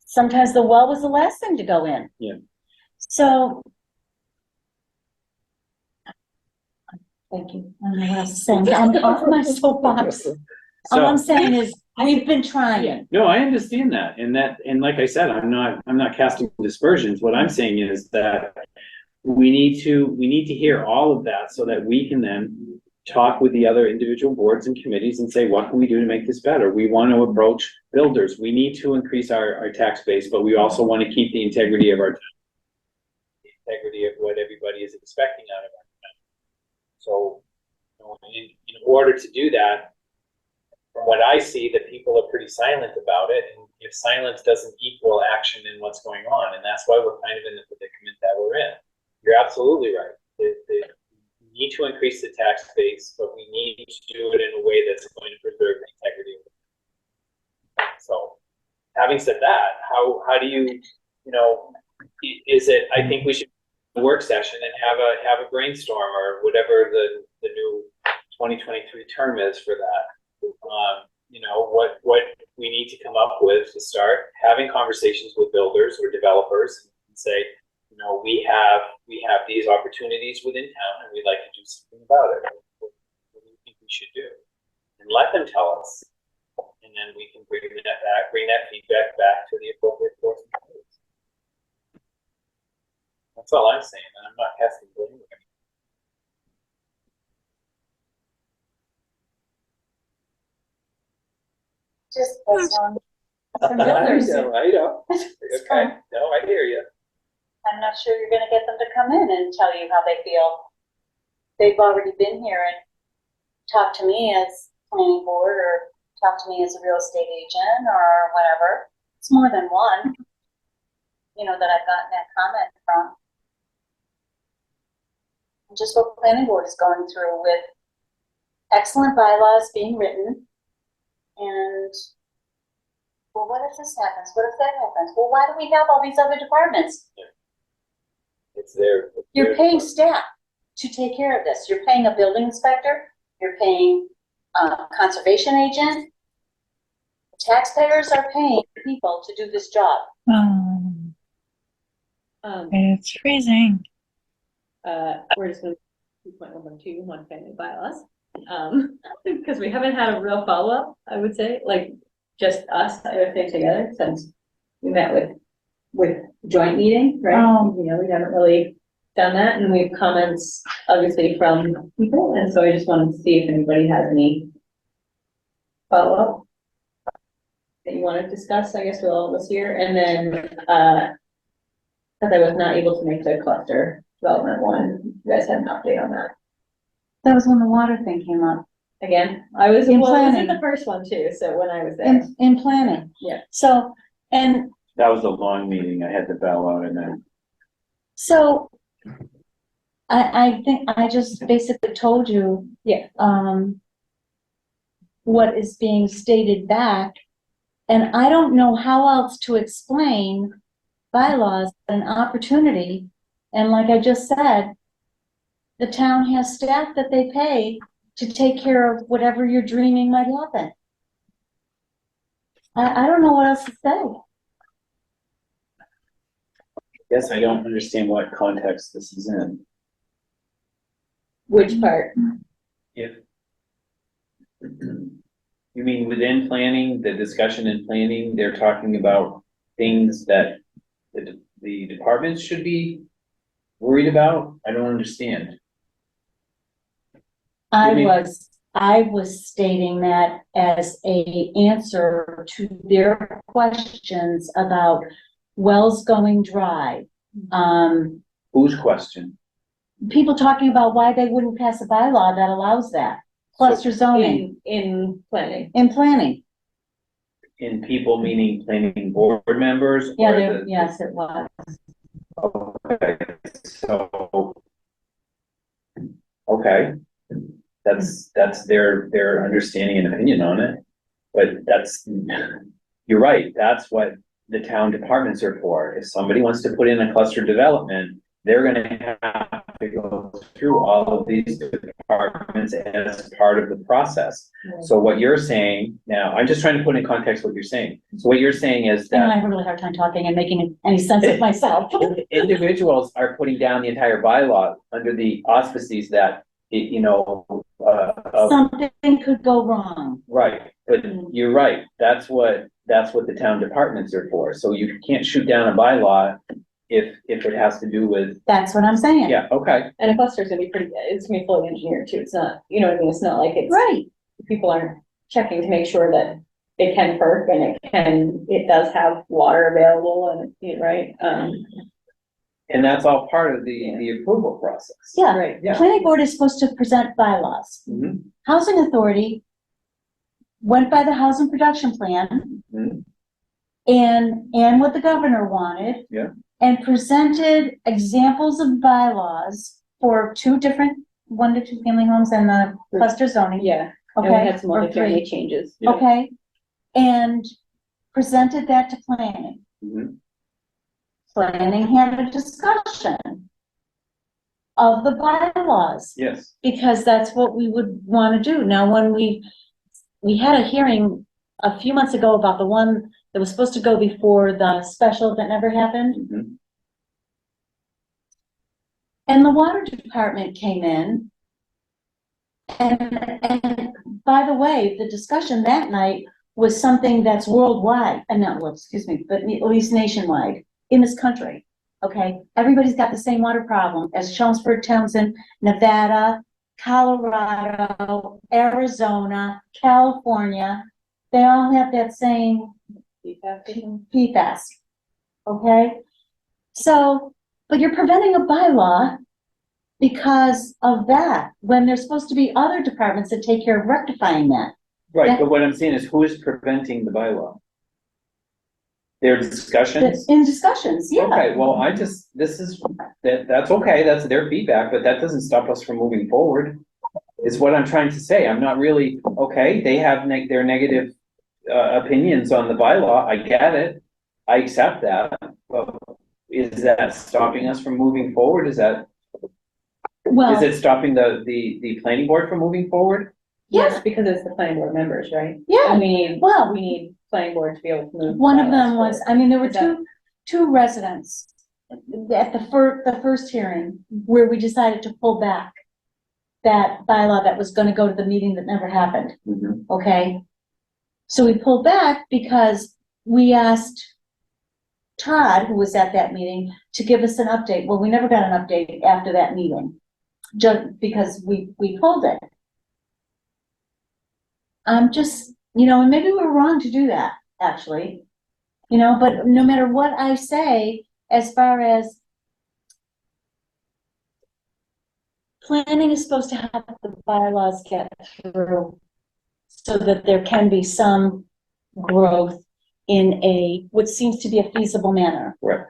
sometimes the well was the last thing to go in. Yeah. So. Thank you. I don't know what else to say. I'm off my soapbox. All I'm saying is, we've been trying. No, I understand that. And like I said, I'm not casting dispersions. What I'm saying is that we need to hear all of that so that we can then talk with the other individual boards and committees and say, what can we do to make this better? We want to approach builders. We need to increase our tax base, but we also want to keep the integrity of our town, the integrity of what everybody is expecting out of our town. So, in order to do that, from what I see, that people are pretty silent about it, and if silence doesn't equal action in what's going on, and that's why we're kind of in the predicament that we're in. You're absolutely right. We need to increase the tax base, but we need to do it in a way that's going to preserve the integrity of it. So, having said that, how do you, I think we should have a work session and have a brainstorm or whatever the new 2023 term is for that. What we need to come up with to start having conversations with builders or developers and say, we have these opportunities within town and we'd like to do something about it. What do you think we should do? And let them tell us. And then we can bring that feedback back to the appropriate boards and committees. That's all I'm saying, and I'm not casting blame. Just this one. I know. Okay, no, I hear you. I'm not sure you're gonna get them to come in and tell you how they feel. They've already been here and talked to me as planning board or talked to me as a real estate agent or whatever. It's more than one, that I've gotten that comment from. And just what planning board is going through with excellent bylaws being written. And, well, what if this happens? What if that happens? Well, why do we have all these other departments? It's there. You're paying staff to take care of this. You're paying a building inspector, you're paying a conservation agent. Taxpayers are paying people to do this job. Oh, Um, it's freezing. we're just gonna 2.1.2, one family bylaws. Because we haven't had a real follow-up, I would say, like, just us, I would say, together, since we met with joint meeting, right? You know, we haven't really done that, and we have comments, obviously, from people, and so I just wanted to see if anybody has any follow-up that you want to discuss, I guess, with all of us here, and then, because I was not able to make the cluster development one, you guys had an update on that. That was when the water thing came up, Again, I was, In well, I was in planning. the first one too, so when I was there. in planning. Yeah. So, and That was a long meeting. I had to bow out and then. so I think I just basically told you. Yeah. What is being stated back, and I don't know how else to explain bylaws, an opportunity, and like I just said, the town has staff that they pay to take care of whatever you're dreaming might happen. I don't know what else to say. Yes, I don't understand what context this is in. Which part? If. You mean within planning, the discussion in planning, they're talking about things that the departments should be worried about? I don't understand. I You mean- was stating that as a answer to their questions about wells going dry. Whose question? People talking about why they wouldn't pass a bylaw that allows that, cluster zoning In planning. in planning. In people meaning planning board members? Yeah, or the- yes, it was. Okay, so. Okay, that's their understanding and opinion on it. But you're right, that's what the town departments are for. If somebody wants to put in a cluster development, they're gonna have to go through all of these departments as part of the process. So what you're saying now, I'm just trying to put in context what you're saying. So what you're saying is And I that have a really hard time talking and making any sense of myself. individuals are putting down the entire bylaw under the auspices that, Something could go wrong. right, but you're right, that's what the town departments are for, so you can't shoot down a bylaw if it has to do with, That's what I'm saying. yeah, okay, And a cluster's gonna be it's gonna be fully engineered too, it's not, you know what I mean, it's not like it's. Right. People aren't checking to make sure that it can perk and it does have water available and, right, and that's all part of the approval process. Yeah. right. Yeah. Planning board is supposed to present bylaws. Mhm, Housing authority went by the housing production plan mhm. and what the governor wanted. Yeah. And presented examples of bylaws for two different 1 to 2 family homes and the cluster zoning. Yeah, and we Okay, had some or other family 3. changes. Yeah. Okay, and presented that to planning. Mhm. Planning had a discussion of the bylaws, Yes, because that's what we would want to do. Now, when we had a hearing a few months ago about the one that was supposed to go before the special that never happened, mhm. and the water department came in. And by the way, the discussion that night was something that's worldwide, and not, well, excuse me, but at least nationwide in this country. Okay, everybody's got the same water problem as Chelmsford, Townsend, Nevada, Colorado, Arizona, California. They all have that same PFAS. Okay, so, but you're preventing a bylaw because of that, when there's supposed to be other departments that take care of rectifying that. Right, but what I'm saying is, who is preventing the bylaw? Their discussions? In discussions, yeah. Okay, well, that's okay, that's their feedback, but that doesn't stop us from moving forward. Is what I'm trying to say, I'm not really, okay, they have their negative opinions on the bylaw, I get it. I accept that, but is that stopping us from moving forward? Is it Well, stopping the planning board from moving forward? Yes, because it's the planning board members, right? yeah, And we need, well, we need planning board to be able to move. One of them bylaws was, forward. I mean, there were Is that- two residents at the first hearing where we decided to pull back that bylaw that was gonna go to the meeting that never happened, Mhm. okay? So we pulled back because we asked Todd, who was at that meeting, to give us an update. Well, we never got an update after that meeting, just because we pulled it. Just, and maybe we're wrong to do that, actually. But no matter what I say, as far as planning is supposed to have the bylaws get through so that there can be some growth in what seems to be a feasible manner. Right.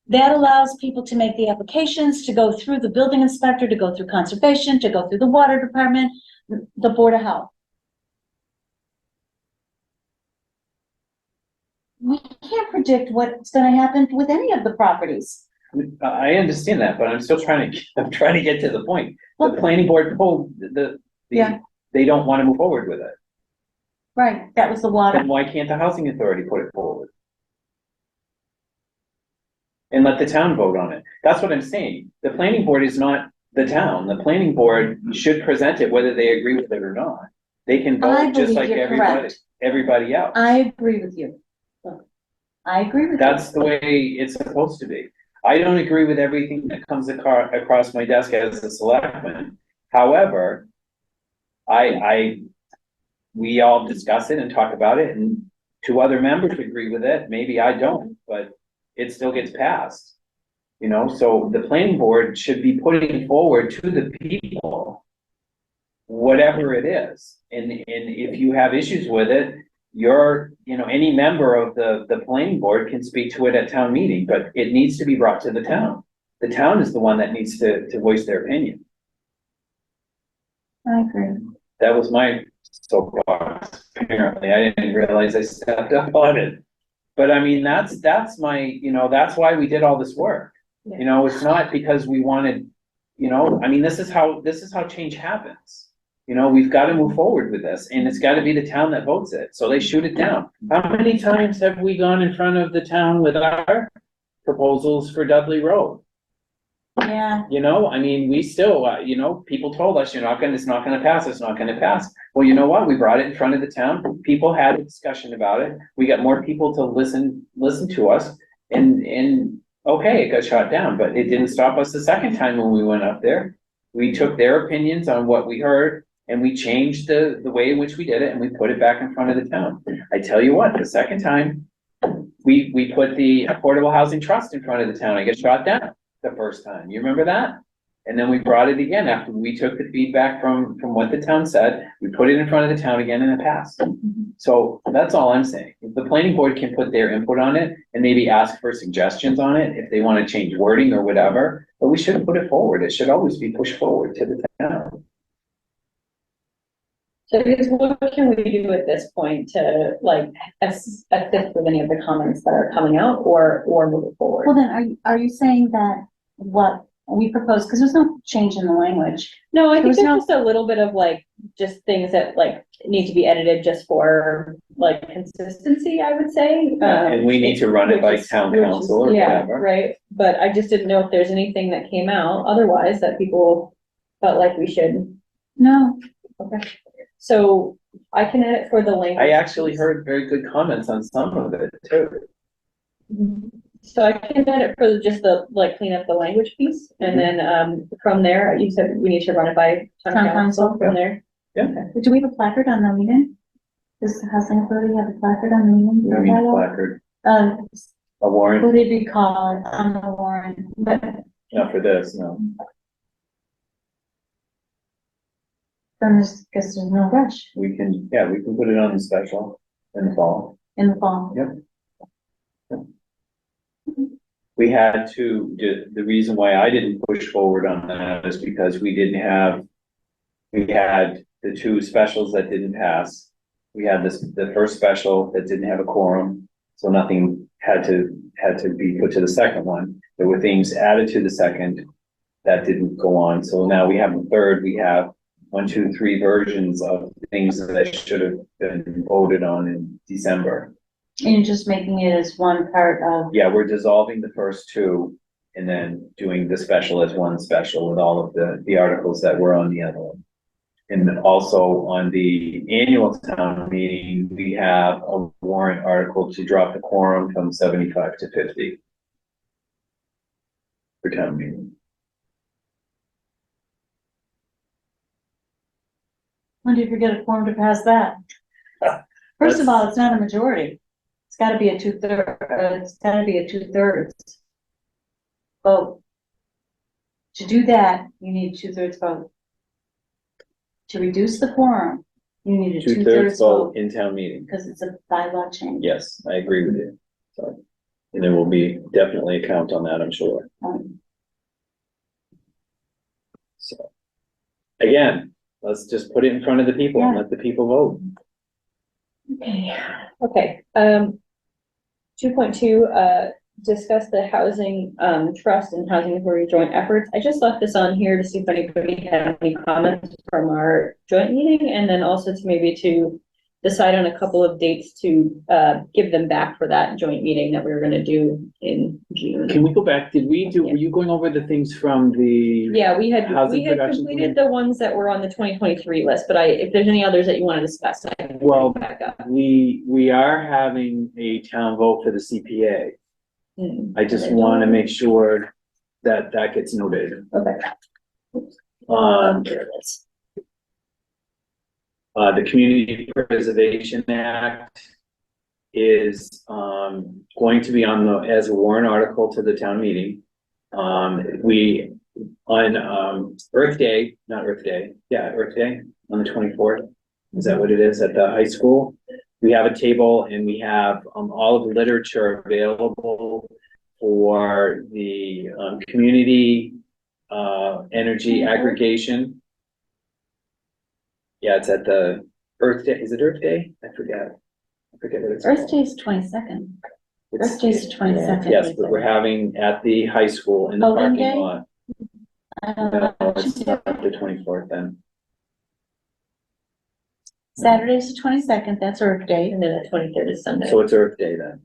That allows people to make the applications, to go through the building inspector, to go through conservation, to go through the water department, the Board of Health. We can't predict what's gonna happen with any of the properties. I understand that, but I'm still I'm trying to get to the point. The Well- planning board pulled Yeah. they don't want to move forward with it. Right, that was the water. Then why can't the housing authority put it forward? And let the town vote on it. That's what I'm saying. The planning board is not the town. The planning board should present it whether they agree with it or not. They can I vote just believe like you're correct. everybody else. I agree with you. I agree with you. That's the way it's supposed to be. I don't agree with everything that comes across my desk as a selectman. However, we all discuss it and talk about it, and two other members agree with it. Maybe I don't, but it still gets passed. So the planning board should be putting forward to the people whatever it is. And if you have issues with it, any member of the planning board can speak to it at town meeting, but it needs to be brought to the town. The town is the one that needs to voice their opinion. I agree. That was my soapbox, apparently. I didn't realize I stepped up on it. But I mean, that's that's why we did all this work. It's not because we wanted, this is how change happens. We've got to move forward with this, and it's got to be the town that votes it, so they shoot it down. How many times have we gone in front of the town with our proposals for Dudley Road? Yeah, We still, people told us, it's not gonna pass, it's not gonna pass. Well, you know what? We brought it in front of the town, people had a discussion about it, we got more people to listen to us, and okay, it got shot down, but it didn't stop us the second time when we went up there. We took their opinions on what we heard, and we changed the way in which we did it, and we put it back in front of the town. I tell you what, the second time, we put the Affordable Housing Trust in front of the town, it got shot down the first time, you remember that? And then we brought it again after we took the feedback from what the town said, we put it in front of the town again and it passed. So that's all I'm saying. The planning board can put their input on it and maybe ask for suggestions on it if they want to change wording or whatever, but we shouldn't put it forward. It should always be pushed forward to the town. So I guess what can we do at this point to assist with any of the comments that are coming out or move it forward? well then, are you saying that what we propose, because there's no change in the language. No, I think There's there's no- just a little bit of just things that need to be edited just for consistency, I would say. And we need to run it by which is- town which is- council or yeah, whatever. right, but I just didn't know if there's anything that came out otherwise that people felt like we should. No, Okay, so I can edit for the language. I actually heard very good comments on some of it too. So I can edit for just the clean up the language piece, and then from there, you said we need to run it by town Town council council. from there. do we have a placard on the meeting? Does the housing authority have a placard on the meeting? I mean, placard, Uh, a warrant, would it be called on the warrant? But not for this, no. then guess there's no rush We can put it on the special in the fall. in the fall. We had to, the reason why I didn't push forward on that is because we had the two specials that didn't pass. We had the first special that didn't have a quorum, so nothing had to be put to the second one. There were things added to the second that didn't go on, so now we have the third, we have 1, 2, 3 versions of things that should have been voted on in December. And you're just making it as one part of, Yeah, we're dissolving the first two and then doing the special as one special with all of the articles that were on the other one. And then also on the annual town meeting, we have a warrant article to drop the quorum from 75 to 50 for town meeting. when do you forget a quorum to pass that? First of all, it's not a majority. It's gotta be a two-thirds vote. To do that, you need a 2/3 vote. To reduce the quorum, you need a 2/3 2/3 vote vote, in town meeting. because it's a bylaw change. Yes, I agree with you. So, and there will be definitely a count on that, I'm sure. So, again, let's just put it in front of the people and Yeah. let the people vote. Okay, 2.2, discuss the housing, trust and housing authority joint efforts. I just left this on here to see if anybody had any comments from our joint meeting, and then also to maybe to decide on a couple of dates to, give them back for that joint meeting that we were gonna do in June. Can we go back? Were you going over the things from the? Yeah, we had Housing production completed the ones that were on the 2023 list, but if there's any others that you want to discuss, I can Well, bring back up. We are having a town vote for the CPA. I just want to make sure that that gets noted. Okay. There it is. The Community Preservation Act is, going to be on as a warrant article to the town meeting. On, Earth Day, Earth Day, on the 24th. Is that what it is at the high school? We have a table and we have, all of the literature available for the, community, energy aggregation. Yeah, it's at the Earth Day. Is it Earth Day? I forget what it's called. Earth Day's 22nd. It's- Earth Day's 22nd. Yes, but we're having at the high school in the Voting parking day? lot. I don't No, know. it's not the 24th then. Saturday's the 22nd, that's Earth Day. And then the 23rd is Sunday. So it's Earth Day then.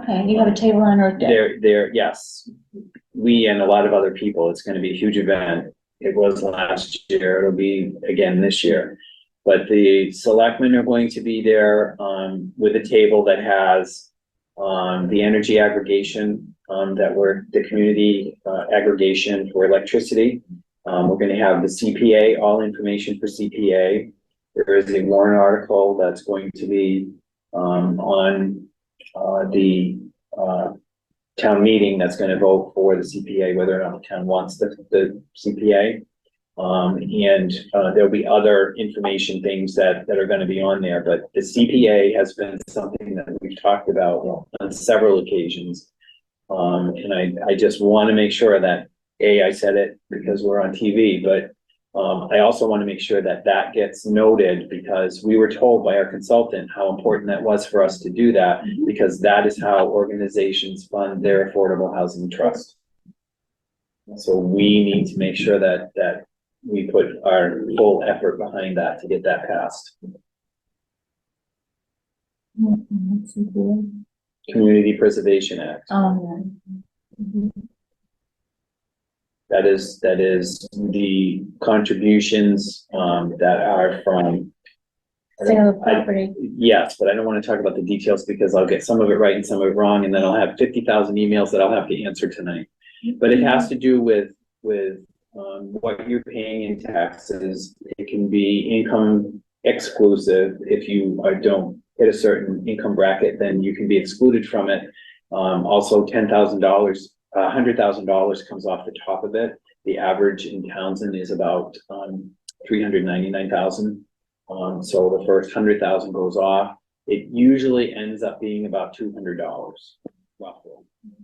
Okay, you have a table on Earth Day. Yes. We and a lot of other people, it's gonna be a huge event. It was last year, it'll be again this year. But the selectmen are going to be there, with a table that has, the energy aggregation, the community, aggregation for electricity. We're gonna have the CPA, all information for CPA. There is a warrant article that's going to be, on, the, town meeting that's gonna vote for the CPA, whether or not the town wants the CPA. There'll be other information things that are gonna be on there, but the CPA has been something that we've talked about on several occasions. And I just wanna make sure that, I said it because we're on TV, but I also want to make sure that that gets noted because we were told by our consultant how important that was for us to do that because that is how organizations fund their affordable housing trust. So we need to make sure that we put our full effort behind that to get that passed. Community Preservation Act. That is the contributions, that are from. Sale of property. Yes, but I don't want to talk about the details because I'll get some of it right and some of it wrong, and then I'll have 50,000 emails that I'll have to answer tonight. But it has to do with, what you're paying in taxes. It can be income exclusive. If you don't hit a certain income bracket, then you can be excluded from it. Also $10,000. $100,000 comes off the top of it. The average in Townsend is about 399,000. So the first 100,000 goes off. It usually ends up being about $200 roughly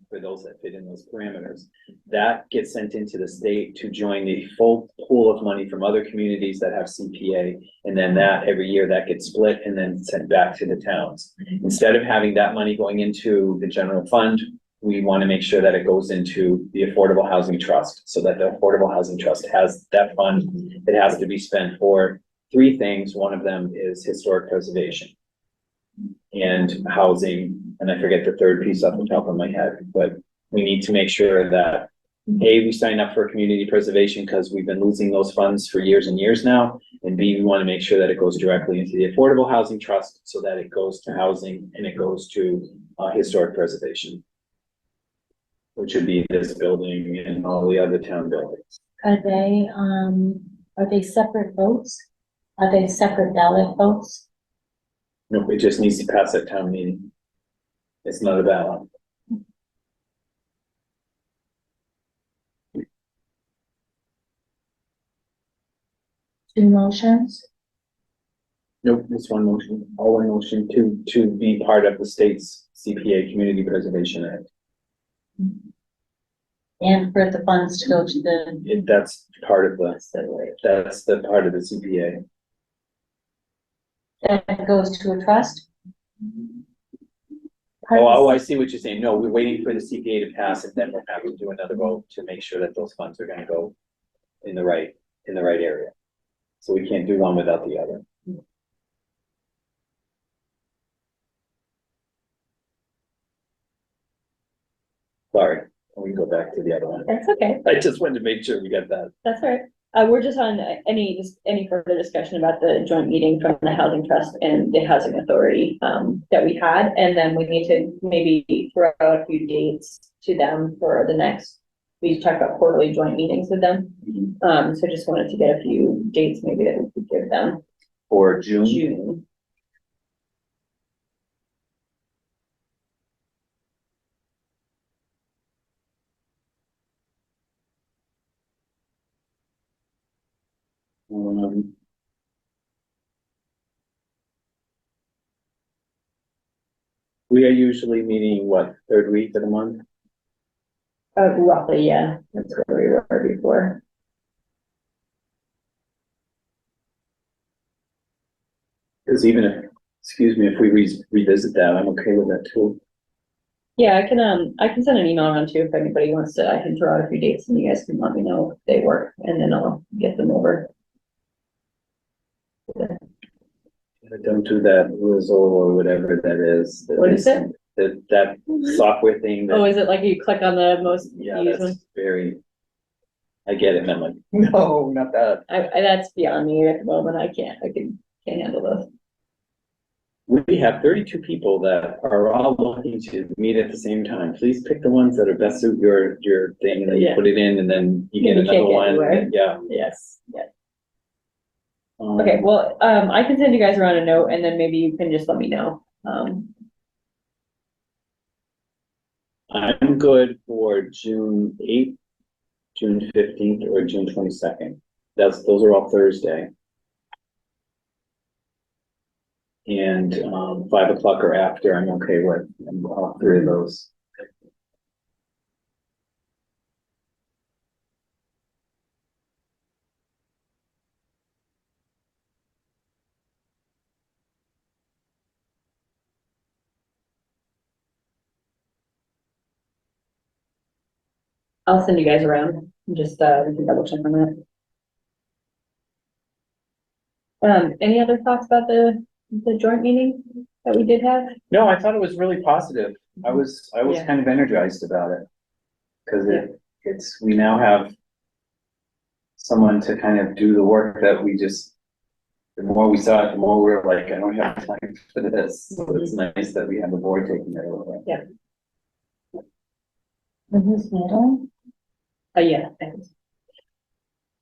for those that fit in those parameters. That gets sent into the state to join the full pool of money from other communities that have CPA. And then that every year that gets split and then sent back to the towns. Instead of having that money going into the general fund we want to make sure that it goes into the Affordable Housing Trust, so that the Affordable Housing Trust has that fund. It has to be spent for three things. One of them is historic preservation and housing, and I forget the third piece off the top of my head, but we need to make sure that A, we sign up for community preservation because we've been losing those funds for years and years now. And B, we want to make sure that it goes directly into the Affordable Housing Trust so that it goes to housing and it goes to historic preservation, which would be this building and all the other town buildings. Are they separate votes? Are they separate ballot votes? No, it just needs to pass at town meeting. It's not a ballot. Two motions? Nope, it's one motion, all one motion to be part of the state's CPA, Community Preservation Act. And for the funds to go to the, That's part of that's the part of the CPA. that goes to a trust? Oh, I see what you're saying. No, we're waiting for the CPA to pass and then we'll have to do another vote to make sure that those funds are gonna go in the right area. So we can't do one without the other. Sorry, we can go back to the other one. That's okay. I just wanted to make sure we got that. That's all right. We're just on any further discussion about the joint meeting from the Housing Trust and the Housing Authority that we had, and then we need to maybe throw out a few dates to them for the next. We talked about quarterly joint meetings with them, so just wanted to get a few dates maybe that we could give them. For June, June. we are usually meeting, what, third week of the month? Roughly, yeah, that's where we were before. Because even if, excuse me, if we revisit that, I'm okay with that too. Yeah, I can send an email around too if anybody wants to. I can throw out a few dates and you guys can let me know if they work, and then I'll get them over. Don't do that Rizzle or whatever that is. What is it? That software thing. Oh, That, is it like you click on the most yeah, used one? that's very. I get it, and I'm like, no, not that. That's beyond me at the moment. I can't handle those. We have 32 people that are all looking to meet at the same time. Please pick the ones that are best suit your thing, and then you Yeah. put it in, and then you get You can't another get one. anywhere. Yeah. Yes, yeah. Okay, well, I can send you guys around a note and then maybe you can just let me know. I'm good for June 8th, June 15th, or June 22nd. Those are all Thursday. And 5 o'clock or after, I'm okay with all three of those. I'll send you guys around, just, we can double check on that. Any other thoughts about the joint meeting that we did have? No, I thought it was really positive. I was Yeah. kind of energized about it. Cause Yeah. we now have someone to kind of do the work that we just, the more we saw it, the more we were like, I don't have time for this. So it's nice that we have the board taking it over. Yeah. And who's middle? Yeah. Thanks.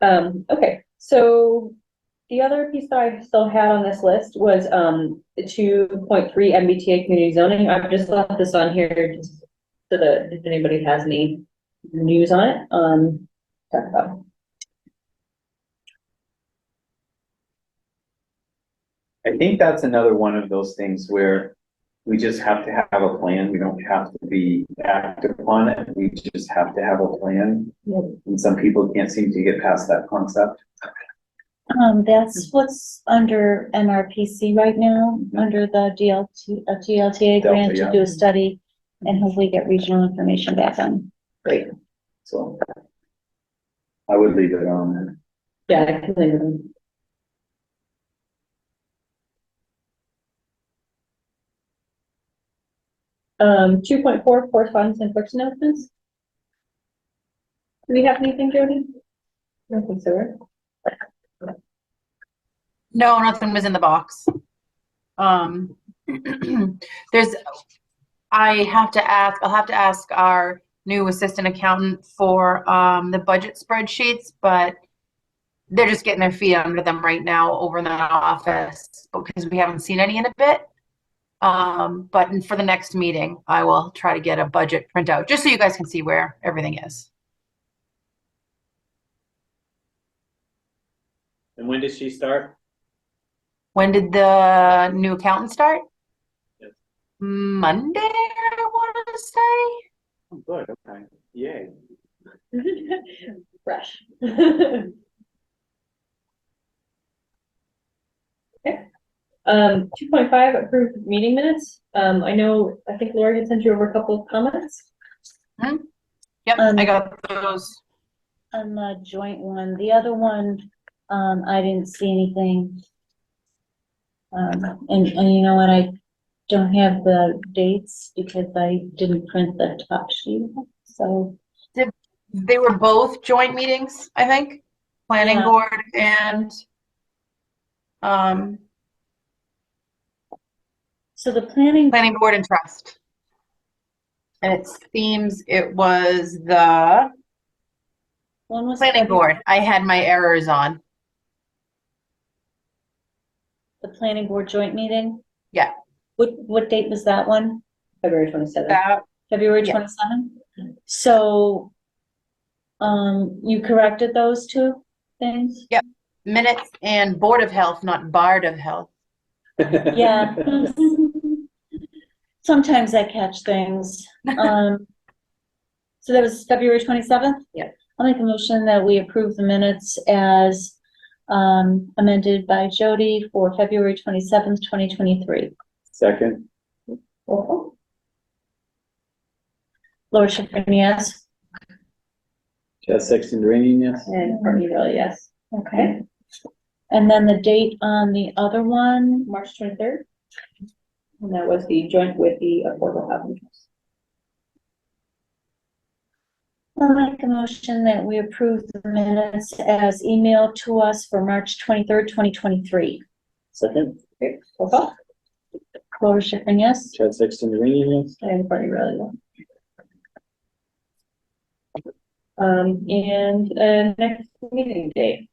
Okay, so the other piece that I still had on this list was, the 2.3 MBTA community zoning. I've just left this on here just so that if anybody has any news on it, talk about. I think that's another one of those things where we just have to have a plan. We don't have to be active on it. We just have to have a plan. Yep. And some people can't seem to get past that concept. That's what's under MRPC right now, under the GLTA grant yeah. to do a study and hopefully get regional information back on. Great. So I would leave it on there. Yeah, I can leave it in. Um, 2.4 correspondence and clerk's announcements. Do we have anything, Jody? I don't think so, right? No, nothing was in the box. There's, I'll have to ask our new assistant accountant for, the budget spreadsheets, but they're just getting their feet under them right now over in the office because we haven't seen any in a bit. But for the next meeting, I will try to get a budget printout, just so you guys can see where everything is. And when does she start? When did the new accountant start? Yes. Monday, I want to say. Oh, good, okay, yay. Fresh. Okay. 2.5 approved meeting minutes. I think Laura had sent you over a couple of comments. Yep, I got those. On the joint one, the other one, I didn't see anything. And you know what, I don't have the dates because I didn't print the top sheet, so. They were both joint meetings, I think, planning Yeah. board and, So the planning, planning board and trust. And its themes, it was the one was. planning board. I had my errors on. The planning board joint meeting? Yeah. What date was that one? February 27th. That, February Yeah. 27th? So, you corrected those two things? minutes and board of health, not Bard of health. Yeah. Sometimes I catch things. So that was February 27th? Yeah. I'll make a motion that we approve the minutes as amended by Jody for February 27th, 2023. Second, Oh, Laura Schiffern, yes? Chad Sexton Duranian, yes. and Courtney Valley, yes. Okay. And then the date on the other one, March 23rd. And that was the joint with the Affordable Housing Trust. I'll make a motion that we approve the minutes as emailed to us for March 23rd, 2023. Second, Okay, roll call. Laura Schiffern, yes? Chad Sexton Duranian, yes. And Courtney Valley, no. Next meeting date.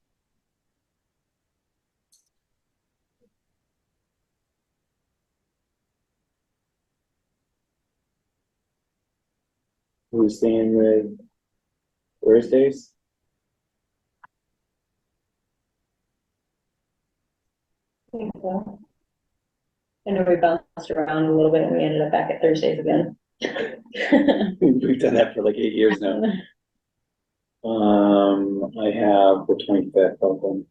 We're staying with Thursdays. I think so. I know we bounced around a little bit and we ended up back at Thursdays again. We've done that for like 8 years now. I have the 25th open.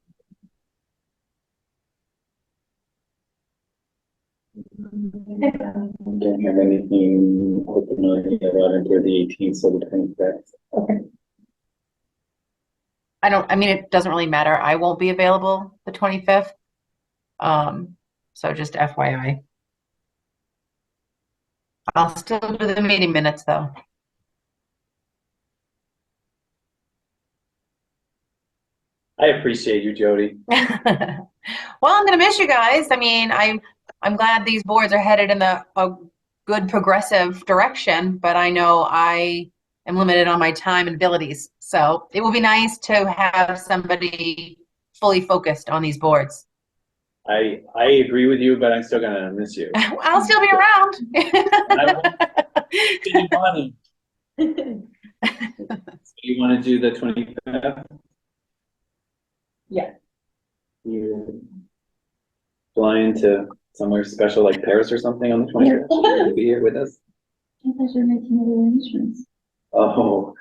Don't have anything open on the 11th or the 18th, so the 25th. It doesn't really matter. I won't be available the 25th. So just FYI. I'll still do the meeting minutes though. I appreciate you, Jody. Well, I'm gonna miss you guys. I'm glad these boards are headed in a good progressive direction, but I know I am limited on my time and abilities. So it will be nice to have somebody fully focused on these boards. I agree with you, but I'm still gonna miss you. I'll still be around. You want to do the 25th? Yeah. You flying to somewhere special like Paris or something on the 25th? You'll be here with us? I thought you were making other arrangements. Oh,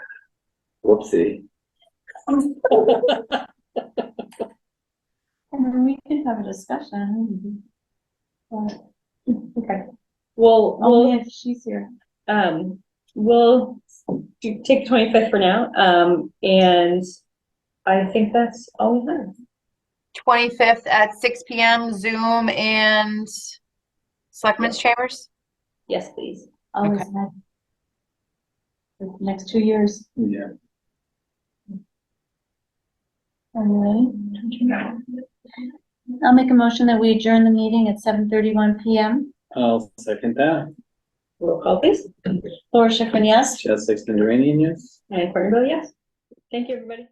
whoopsie. And then we can have a discussion. But Okay. Well, only if she's here. we'll take 25th for now. And I think that's all we have. 25th at 6 p.m. Zoom and Selectmen's Chambers. Yes, please. Always have. For the next 2 years. Yeah. All right. I'll make a motion that we adjourn the meeting at 7:31 PM. I'll second that. Roll call, please. Laura Schiffern, yes? Chad Sexton Duranian, yes? And Courtney Bill, yes. Thank you, everybody.